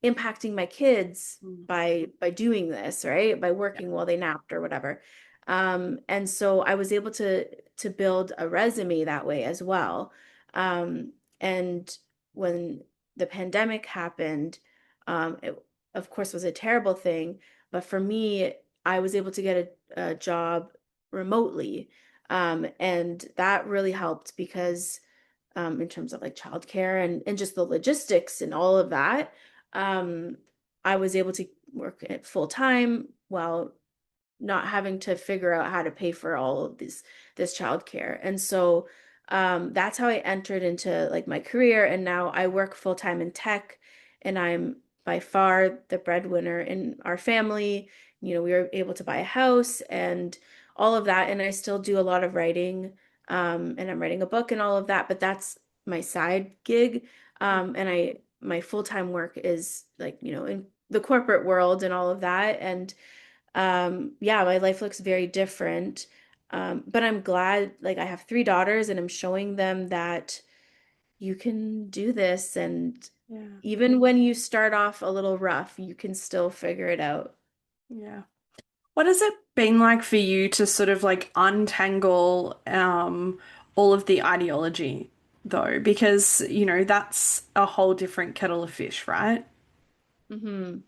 impacting my kids Mm. by doing this, right? By Yeah. working while they napped or whatever. And so I was able to build a resume that way as well. And when the pandemic happened, it of course was a terrible thing, but for me, I was able to get a job remotely. And that really helped because in terms of like childcare and just the logistics and all of that, um, I was able to work at full time while not having to figure out how to pay for all of this childcare. And so that's how I entered into like my career. And now I work full time in tech, and I'm by far the breadwinner in our family. You know, we were able to buy a house and all of that. And I still do a lot of writing, and I'm writing a book and all of that. But that's my side gig. And my full time work is like, you know, in the corporate world and all of that. And yeah, my life looks very different. But I'm glad, like, I have three daughters and I'm showing them that you can do this. And Yeah. even when you start off a little rough, you can still figure it out. Yeah. What has it been like for you to sort of like untangle all of the ideology though? Because, that's a whole different kettle of fish, right? hmm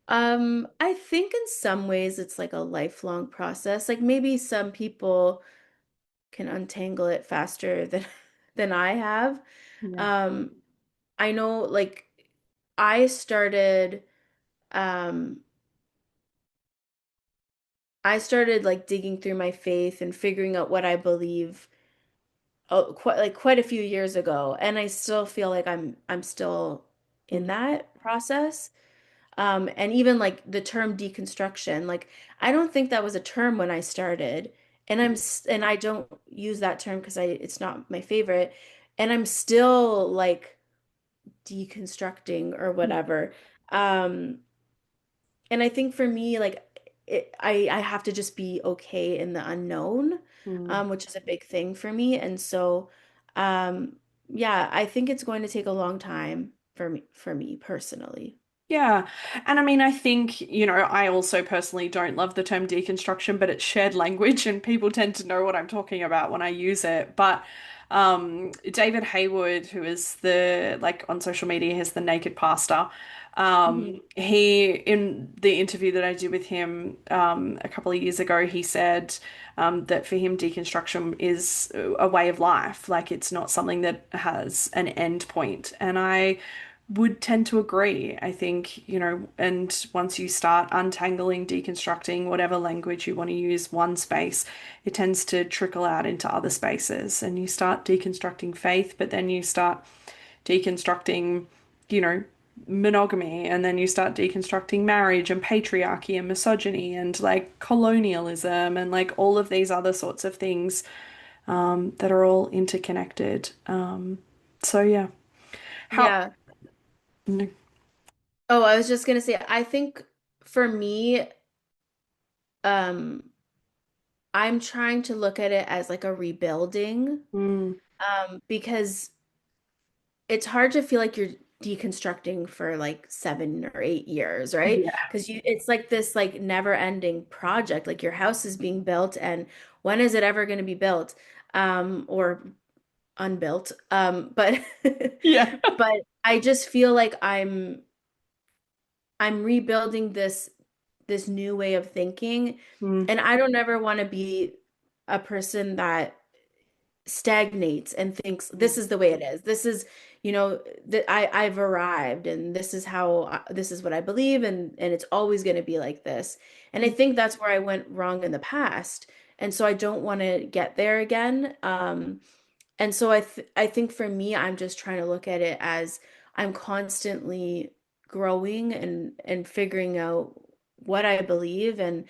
I think in some ways it's like a lifelong process. Like maybe some people can untangle it faster than than I have. Yeah. Um, I know like I started um I started like digging through my faith and figuring out what I believe quite a few years ago, and I still feel like I'm still in Mm. that process. And even like the term deconstruction, like I don't think that was a term when I started, and and I don't use that term because I it's not my favorite, and I'm still like deconstructing or whatever. Um, and I think for me, like I have to just be okay in the unknown, Mm. which is a big thing for me. And so, um, yeah, I think it's going to take a long time for me personally. Yeah. And I mean, I think, I also personally don't love the term deconstruction, but it's shared language and people tend to know what I'm talking about when I use it. But David Haywood, who is like on social media, he's the naked pastor. hmm He, in the interview that I did with him a couple of years ago, he said that for him, deconstruction is a way of life. Like it's not something that has an end point. And I would tend to agree. I think, and once you start untangling, deconstructing whatever language you want to use one space, it tends to trickle out into other spaces. And you start deconstructing faith, but then you start deconstructing, you know, monogamy, and then you start deconstructing marriage and patriarchy and misogyny and like colonialism and like all of these other sorts of things that are all interconnected. So yeah. How Yeah. Oh, I was just gonna say, I think for me, um, I'm trying to look at it as like a rebuilding, Mm, because it's hard to feel like you're deconstructing for like 7 or 8 years, right? yeah. Because it's like this like never-ending project. Like your house is being built, and when is it ever going to be built? Or unbuilt? But Yeah. but I just feel like I'm rebuilding this new way of thinking, Mm, and I don't ever want to be a person that stagnates and thinks mm, this is the way it is. This is, that I've arrived and this is how this is what I believe, and it's always going to be like this. And I mm. think that's where I went wrong in the past. And so I don't want to get there again. And so I think for me, I'm just trying to look at it as I'm constantly growing and figuring out what I believe. And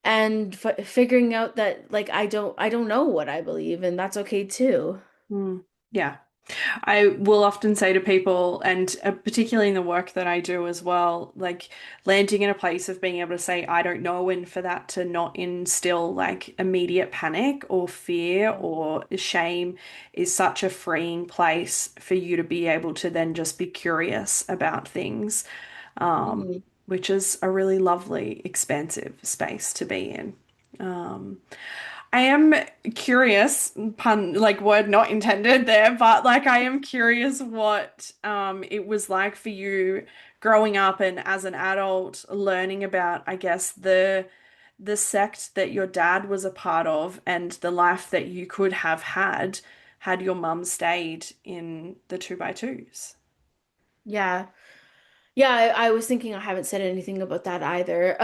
and f figuring out that like I don't know what I believe, and that's okay too. Mm. Yeah. I will often say to people, and particularly in the work that I do as well, like landing in a place of being able to say, I don't know, and for that to not instill like immediate panic or fear or shame is such a freeing place for you to be able to then just be curious about things, Mhm. which is a really lovely, expansive space to be in. I am curious, pun like word not intended there, but like I am curious what it was like for you growing up and as an adult learning about, I guess, the sect that your dad was a part of and the life that you could have had your mum stayed in the two by twos. Yeah. Yeah, I was thinking I haven't said anything about that either.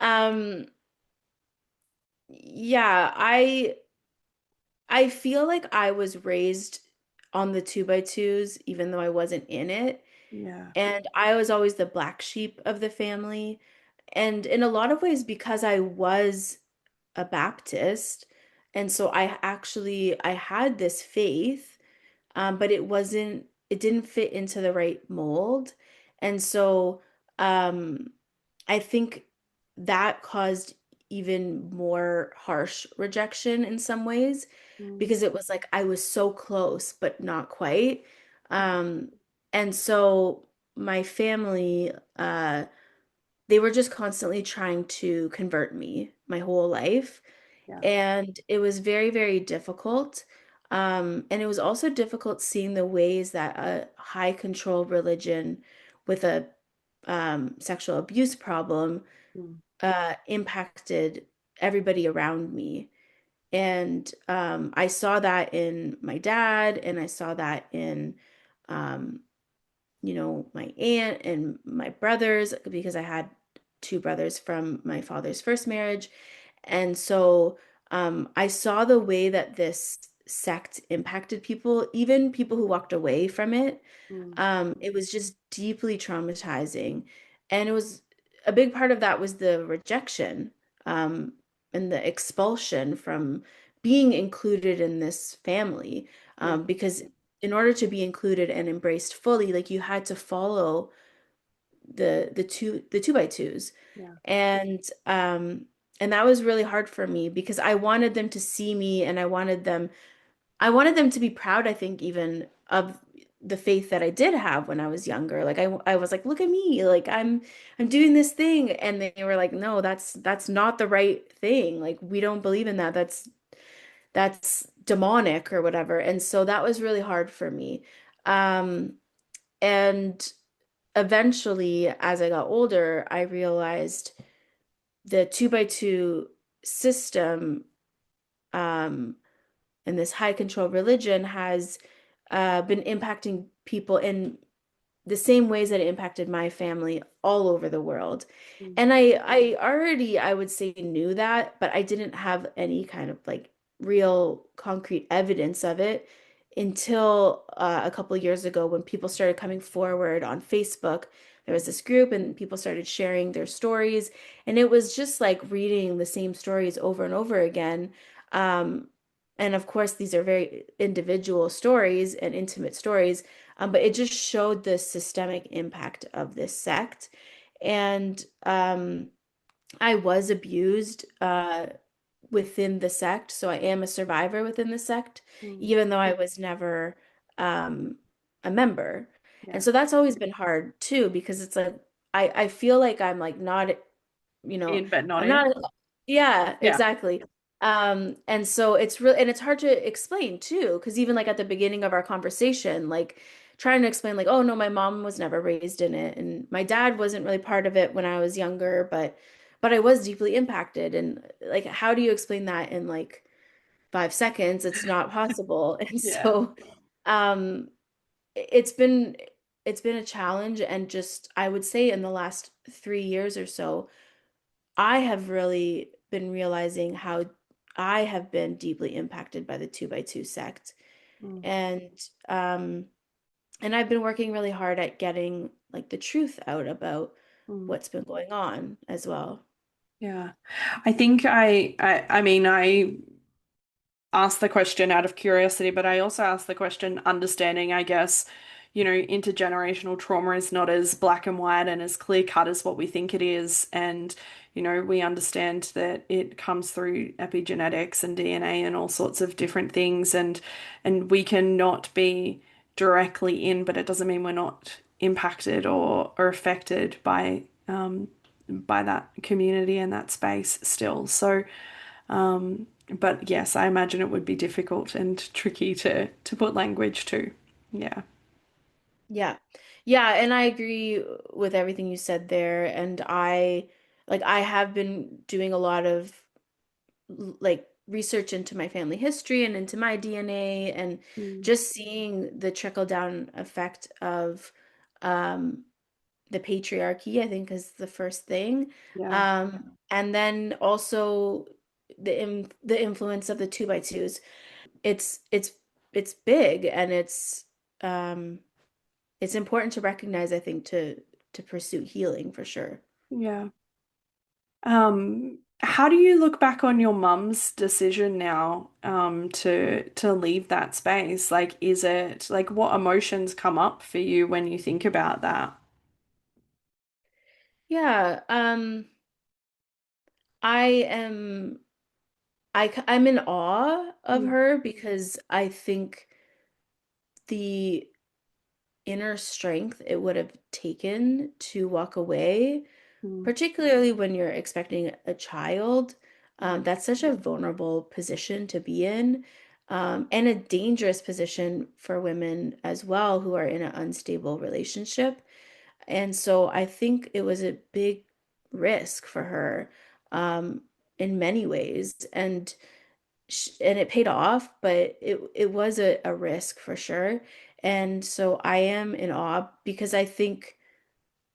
Um, yeah, I feel like I was raised on the two by twos, even though I wasn't in it. Yeah. And I was always the black sheep of the family. And in a lot of ways, because I was a Baptist, and so I had this faith, but it didn't fit into the right mold. And so um, I think that caused even more harsh rejection in some ways Mm, because it was like I was so close, but not quite. Um, and so my family, they were just constantly trying to convert me my whole life. yeah. And it was very, very difficult. And it was also difficult seeing the ways that a high control religion with a sexual abuse problem Mm, impacted everybody around me. And I saw that in my dad, and I saw that in, um, my aunt and my brothers, because I had two brothers from my father's first marriage. And so I saw the way that this sect impacted people, even people who walked away from it. mm, It was just deeply traumatizing. And it was a big part of that was the rejection um, and the expulsion from being included in this family. yeah. Because in order to be included and embraced fully, like you had to follow the two by twos. Yeah. And and that was really hard for me because I wanted them to see me, and I wanted them to be proud, I think, even of the faith that I did have when I was younger. Like I was like, look at me, like I'm doing this thing. And they were like, no, that's not the right thing. Like we don't believe in that. That's demonic or whatever. And so that was really hard for me. And eventually, as I got older, I realized the two by two system um, and this high control religion has been impacting people in the same ways that it impacted my family all over the world. Mm, And I already, I would say, knew that, but I didn't have any kind of like real concrete evidence of it until a couple of years ago when people started coming forward on Facebook. There was this group and people started sharing their stories, and it was just like reading the same stories over and over again. Um, and of course, these are very individual stories and intimate stories, but it just showed the systemic impact of this sect. And I was abused within the sect. So I am a survivor within the sect, mm, even though I was never um, a member. And yeah. so that's always been hard too, because it's like, I feel like I'm like not, you know, In but not I'm in. not, yeah, Yeah. exactly. And so it's really, and it's hard to explain too, because even like at the beginning of our conversation, like trying to explain, like, oh no, my mom was never raised in it, and my dad wasn't really part of it when I was younger, but I was deeply impacted. And like, how do you explain that in like 5 seconds? It's not possible. And Yeah. so, um, it's been it's been a challenge, and just I would say in the last 3 years or so, I have really been realizing how I have been deeply impacted by the two by two sect. Mm, And um and I've been working really hard at getting like the truth out about mm. what's been going on as well. Yeah. I think I mean, I asked the question out of curiosity, but I also asked the question understanding, I guess, intergenerational trauma is not as black and white and as clear cut as what we think it is. And, we understand that it comes through epigenetics and DNA and all sorts of different things. And we can not be directly in, but it doesn't mean we're not impacted or affected by that community and that space still. So but yes, I imagine it would be difficult and tricky to put language to. Yeah. Yeah. Yeah, and I agree with everything you said there. And I have been doing a lot of like research into my family history and into my DNA, and Mm. just seeing the trickle down effect of um the patriarchy, I think is the first thing. Yeah. And then also the influence of the two by twos. It's big, and um it's important to recognize, I think, to pursue healing for sure. Yeah. How do you look back on your mum's decision now, to leave that space? Like, is it like what emotions come up for you when you think about that? Yeah, I am I'm in awe of Mm, her because I think the inner strength it would have taken to walk away, mm, particularly when you're expecting a child. mm, That's such a vulnerable position to be in, and a dangerous position for women as well who are in an unstable relationship. And so I think it was a big risk for her, um, in many ways. And it paid off, but it was a risk for sure. And so I am in awe because I think,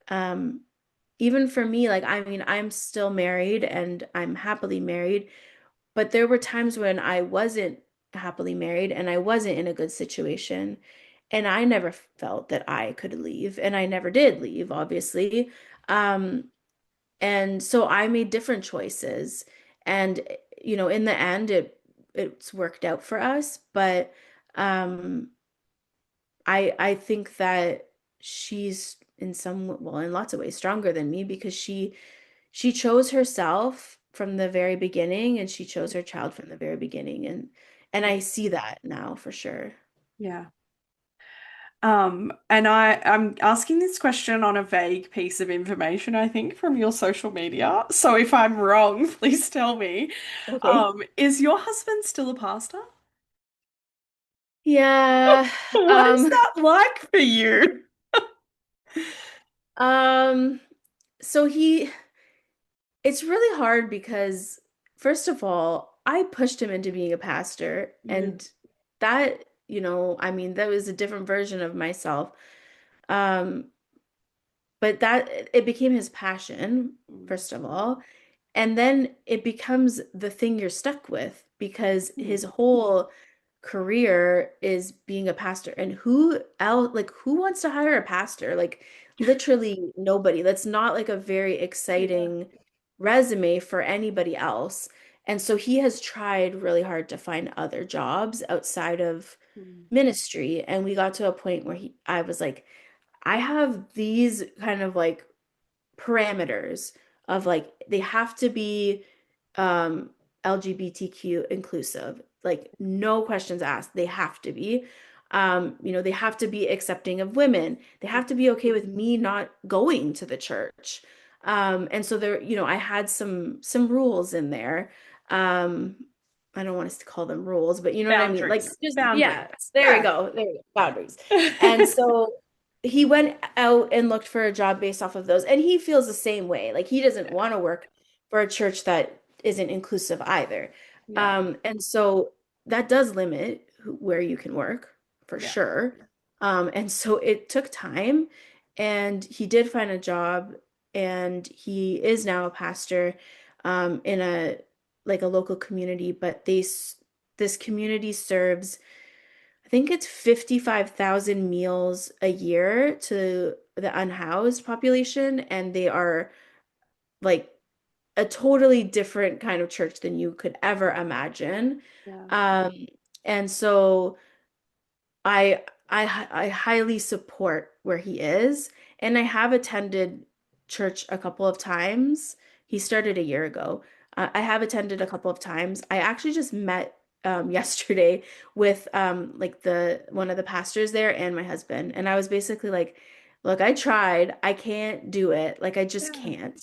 um, even for me, like, I mean, I'm still married and I'm happily married, but there were times when I wasn't happily married and I wasn't in a good situation. And I never felt that I could leave, and I never did leave, obviously. Um, and so I made different choices. And, in the end, it's worked out for us. But um, I think that she's in lots of ways stronger than me because she chose herself from the very beginning, and she chose her child from the very beginning. And I see that now for sure. yeah. And I'm asking this question on a vague piece of information, I think, from your social media. So if I'm wrong, please tell me. Okay. Is your husband still a pastor? Yeah. What is Um, that like for you? um, so it's really hard because, first of all, I pushed him into being a pastor, Mm, and that, I mean, that was a different version of myself. Um, but that it became his passion, mm, first of all. And then it becomes the thing you're stuck with because his mm. whole career is being a pastor. And who else, like, who wants to hire a pastor? Like, literally nobody. That's not like a very Yeah. exciting resume for anybody else. And so he has tried really hard to find other jobs outside of Mm, ministry. And we got to a point where I was like, I have these kind of like parameters of like they have to be um LGBTQ inclusive. Like no questions asked. They have to be. They have to be accepting of women. They have to be okay with me not going to the church. And so there, I had some rules in there. Um, I don't want us to call them rules, but you know what I mean? Like boundaries. just Boundaries. yeah, there we Yeah. go. There we go. Boundaries. And so he went out and looked for a job based off of those, and he feels the same way. Like he doesn't want to work for a church that isn't inclusive either. Yeah. And so that does limit where you can work for Yeah. sure. And so it took time, and he did find a job, and he is now a pastor in a like a local community, but this community serves, I think it's 55,000 meals a year to the unhoused population, and they are like a totally different kind of church than you could ever imagine. Yeah. Um, and so I highly support where he is, and I have attended church a couple of times. He started a year ago. I have attended a couple of times. I actually just met yesterday with like the one of the pastors there and my husband, and I was basically like, "Look, I tried. I can't do it. Like I just Yeah. can't."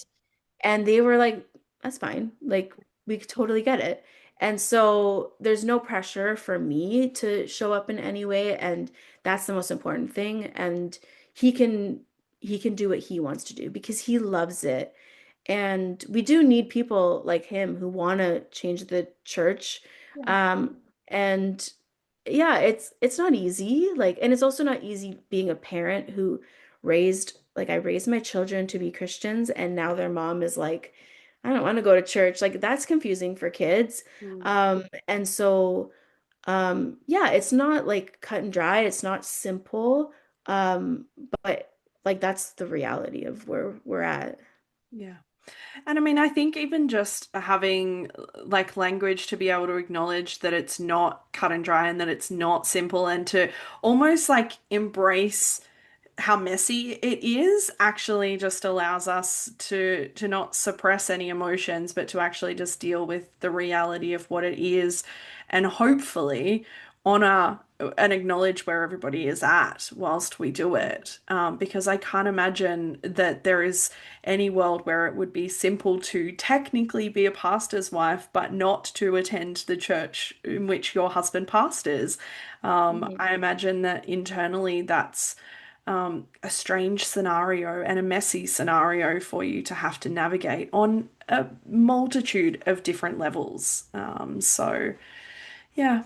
And they were like, that's fine. Like, we totally get it. And so there's no pressure for me to show up in any way. And that's the most important thing. And he can he can do what he wants to do because he loves it. And we do need people like him who want to change the church. Yeah. Um, and yeah, it's not easy. Like, and it's also not easy being a parent who raised like I raised my children to be Christians, and now their mom is like, I don't want to go to church. Like that's confusing for kids. Mm. And so yeah, it's not like cut and dry. It's not simple. But like that's the reality of where we're at. Yeah. And I mean, I think even just having like language to be able to acknowledge that it's not cut and dry and that it's not simple and to almost like embrace how messy it is actually just allows us to not suppress any emotions, but to actually just deal with the reality of what it is and hopefully honor and acknowledge where everybody is at whilst we do it. Because I can't imagine that there is any world where it would be simple to technically be a pastor's wife, but not to attend the church in which your husband pastors. Mhm. I imagine that internally that's a strange scenario and a messy scenario for you to have to navigate on a multitude of different levels. So, yeah,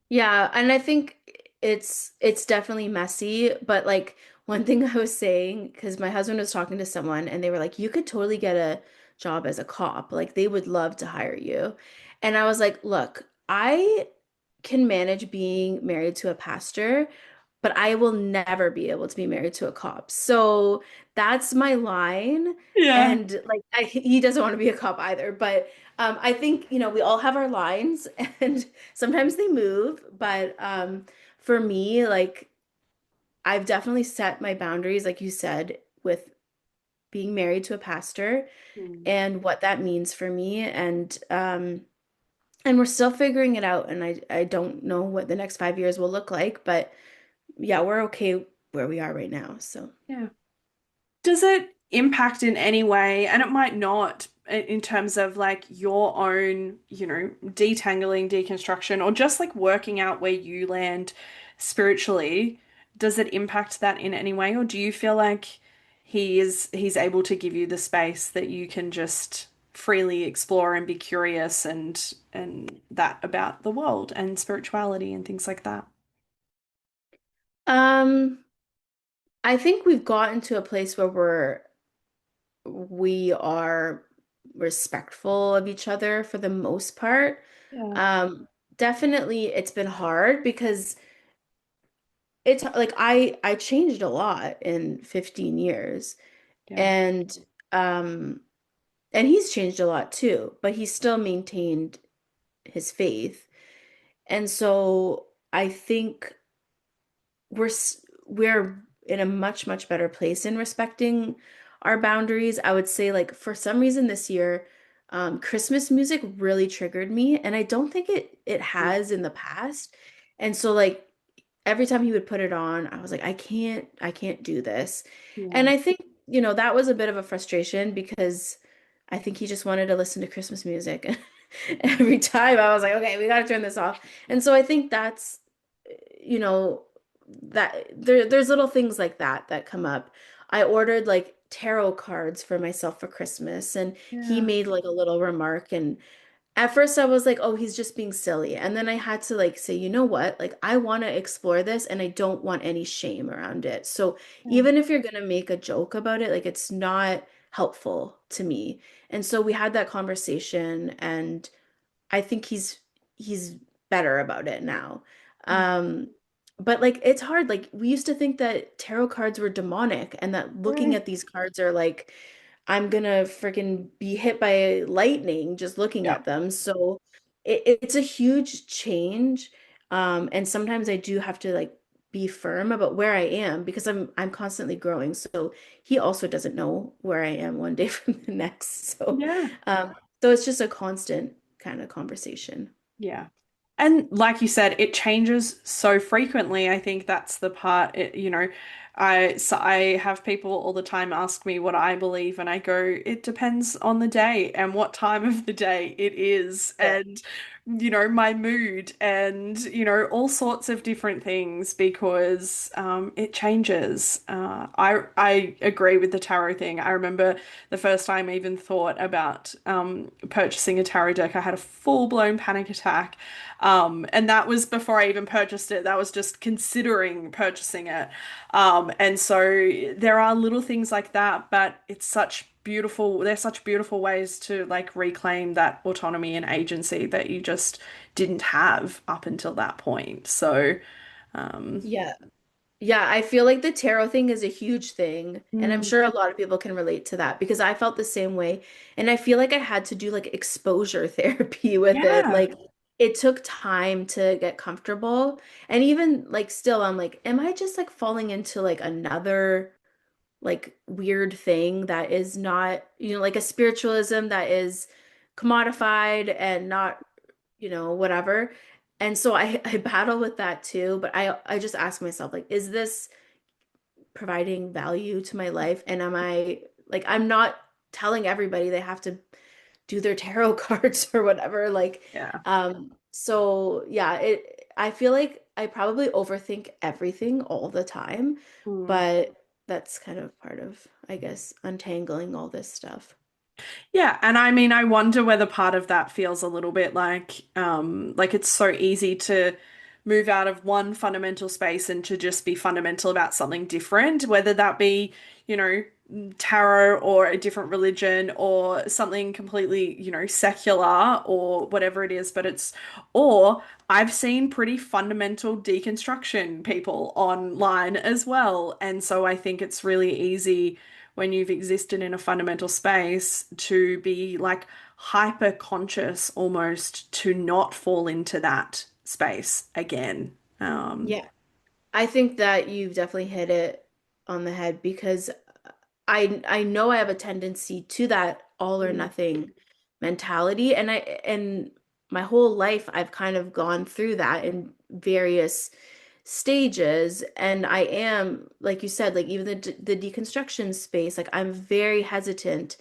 Yeah, and I think it's definitely messy, but like one thing I was saying, because my husband was talking to someone and they were like, you could totally get a job as a cop. Like they would love to hire you. And I was like, look, I can manage being married to a pastor, but I will never be able to be married to a cop. So that's my line. yeah, And like he doesn't want to be a cop either. But I think, we all have our lines and sometimes they move. But for me, like I've definitely set my boundaries, like you said, with being married to a pastor mm, and what that means for me. And we're still figuring it out. And I don't know what the next 5 years will look like, but yeah, we're okay where we are right now. So, yeah. Does it impact in any way? And it might not in terms of like your own, detangling, deconstruction, or just like working out where you land spiritually. Does it impact that in any way? Or do you feel like he's able to give you the space that you can just freely explore and be curious and that about the world and spirituality and things like that? um, I think we've gotten to a place where we are respectful of each other for the most part. Yeah, Um, Definitely it's been hard because it's like I changed a lot in 15 years yeah, and um and he's changed a lot too, but he's still maintained his faith. And so I think we're in a much, much better place in respecting our boundaries. I would say like for some reason this year, Christmas music really triggered me, and I don't think it mm, has in the past. And so like every time he would put it on, I was like, I can't do this. And yeah, I think, that was a bit of a frustration because I think he just wanted to listen to Christmas music. Every time I was like, okay, we got to turn this off. And so I think that's, you know, there's little things like that that come up. I ordered like tarot cards for myself for Christmas, and he yeah, made like a little remark, and at first I was like, oh, he's just being silly. And then I had to like say, you know what? Like I want to explore this and I don't want any shame around it. So yeah, even if you're going to make a joke about it, like it's not helpful to me. And so we had that conversation and I think he's better about it now. mm, Um, but like it's hard. Like we used to think that tarot cards were demonic and that looking right, at these cards are like I'm gonna freaking be hit by lightning just looking Yeah. at them. So it's a huge change. And sometimes I do have to like be firm about where I am because I'm constantly growing. So he also doesn't know where I am one day from the next. Yeah. So it's just a constant kind of conversation. Yeah. And like you said, it changes so frequently. I think that's the part, I have people all the time ask me what I believe, and I go, it depends on the day and what time of the day it is, Yeah. and my mood, and all sorts of different things, because it changes. I agree with the tarot thing. I remember the first time I even thought about purchasing a tarot deck, I had a full-blown panic attack. And that was before I even purchased it. That was just considering purchasing it. And so there are little things like that, but there's such beautiful ways to like reclaim that autonomy and agency that you just didn't have up until that point. So, um, Yeah. Yeah, I feel like the tarot thing is a huge thing, and I'm mm, sure a lot of people can relate to that because I felt the same way. And I feel like I had to do like exposure therapy with it. yeah, Like it took time to get comfortable. And even like still, I'm like, am I just like falling into like another like weird thing that is not, like a spiritualism that is commodified and not, whatever. And so I battle with that too, but I just ask myself like, is this providing value to my life? And am I like, I'm not telling everybody they have to do their tarot cards or whatever. Like, yeah. so yeah, I feel like I probably overthink everything all the time, Mm. but that's kind of part of, I guess, untangling all this stuff. Yeah, and I mean, I wonder whether part of that feels a little bit like it's so easy to move out of one fundamental space and to just be fundamental about something different, whether that be, you know, tarot or a different religion or something completely, secular or whatever it is, or I've seen pretty fundamental deconstruction people online as well. And so I think it's really easy when you've existed in a fundamental space to be like hyper conscious almost to not fall into that space again. Yeah. I think that you've definitely hit it on the head because I know I have a tendency to that all or Mm, nothing mentality, and my whole life I've kind of gone through that in various stages, and I am like you said, like even the deconstruction space, like I'm very hesitant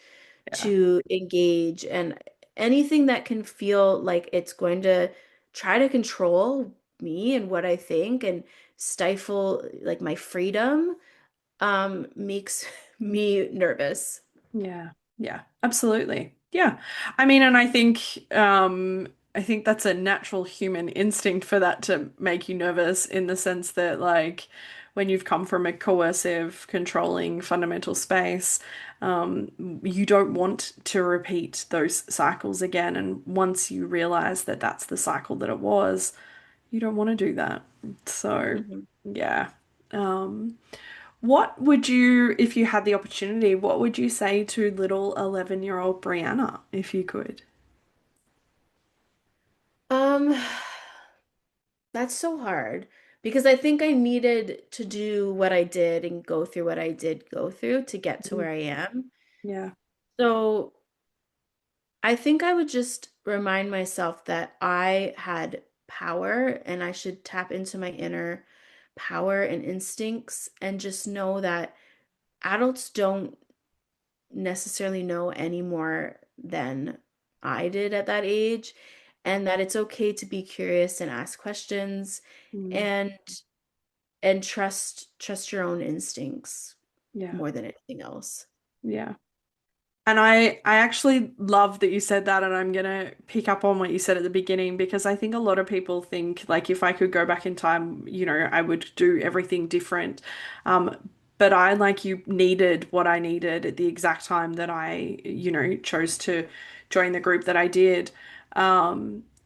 yeah, to engage, and anything that can feel like it's going to try to control me and what I think and stifle like my freedom makes me nervous. yeah, yeah, absolutely. Yeah. I mean, and I think that's a natural human instinct for that to make you nervous in the sense that like when you've come from a coercive, controlling fundamental space, you don't want to repeat those cycles again. And once you realize that that's the cycle that it was, you don't want to do that. So, Mhm. yeah. Um, what would you, if you had the opportunity, what would you say to little 11-year-old Brianna if you could? Um, that's so hard because I think I needed to do what I did and go through what I did go through to get to Mm, where I am. yeah. So I think I would just remind myself that I had power and I should tap into my inner power and instincts and just know that adults don't necessarily know any more than I did at that age, and that it's okay to be curious and ask questions Mm, and trust your own instincts yeah. more than anything else. Yeah. And I actually love that you said that, and I'm gonna pick up on what you said at the beginning because I think a lot of people think like if I could go back in time, I would do everything different. But I, like you, needed what I needed at the exact time that I, chose to join the group that I did.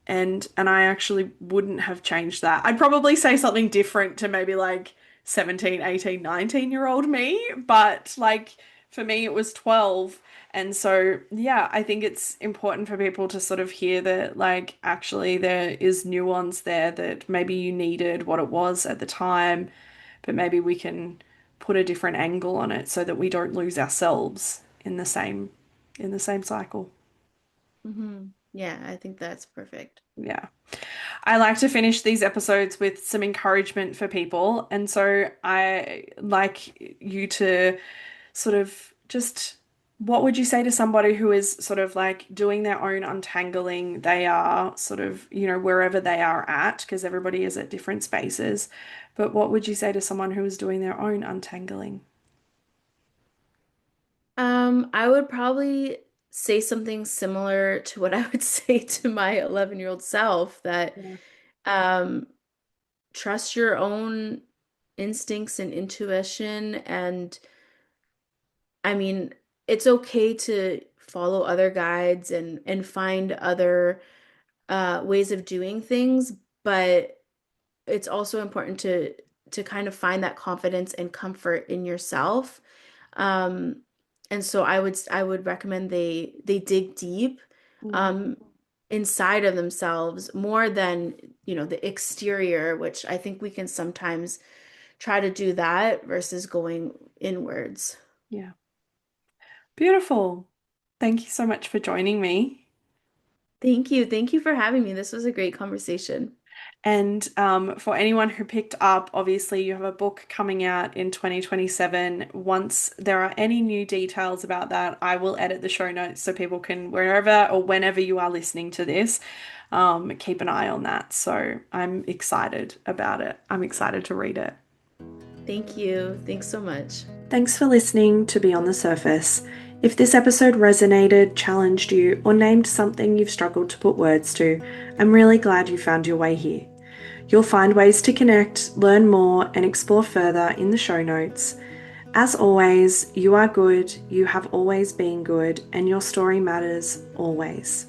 And I actually wouldn't have changed that. I'd probably say something different to maybe like 17, 18, 19-year-old me, but like For me, it was 12. And so, yeah, I think it's important for people to sort of hear that, like, actually, there is nuance there that maybe you needed what it was at the time, but maybe we can put a different angle on it so that we don't lose ourselves in the same cycle. Yeah, I think that's perfect. Yeah. I like to finish these episodes with some encouragement for people. And so I like you to sort of just what would you say to somebody who is sort of like doing their own untangling? They are sort of, wherever they are at, because everybody is at different spaces. But what would you say to someone who is doing their own untangling? I would probably say something similar to what I would say to my 11-year-old self that Yeah. um, trust your own instincts and intuition. And I mean, it's okay to follow other guides and find other ways of doing things, but it's also important to kind of find that confidence and comfort in yourself. Um, and so I would recommend they dig deep Mm, um, inside of themselves more than, the exterior, which I think we can sometimes try to do that versus going inwards. yeah. Beautiful. Thank you so much for joining me. Thank you. Thank you for having me. This was a great conversation. And for anyone who picked up, obviously you have a book coming out in 2027. Once there are any new details about that, I will edit the show notes so people can, wherever or whenever you are listening to this, keep an eye on that. So I'm excited about it. I'm excited to read it. Thank you. Thanks so much. Thanks for listening to Beyond the Surface. If this episode resonated, challenged you, or named something you've struggled to put words to, I'm really glad you found your way here. You'll find ways to connect, learn more, and explore further in the show notes. As always, you are good, you have always been good, and your story matters always.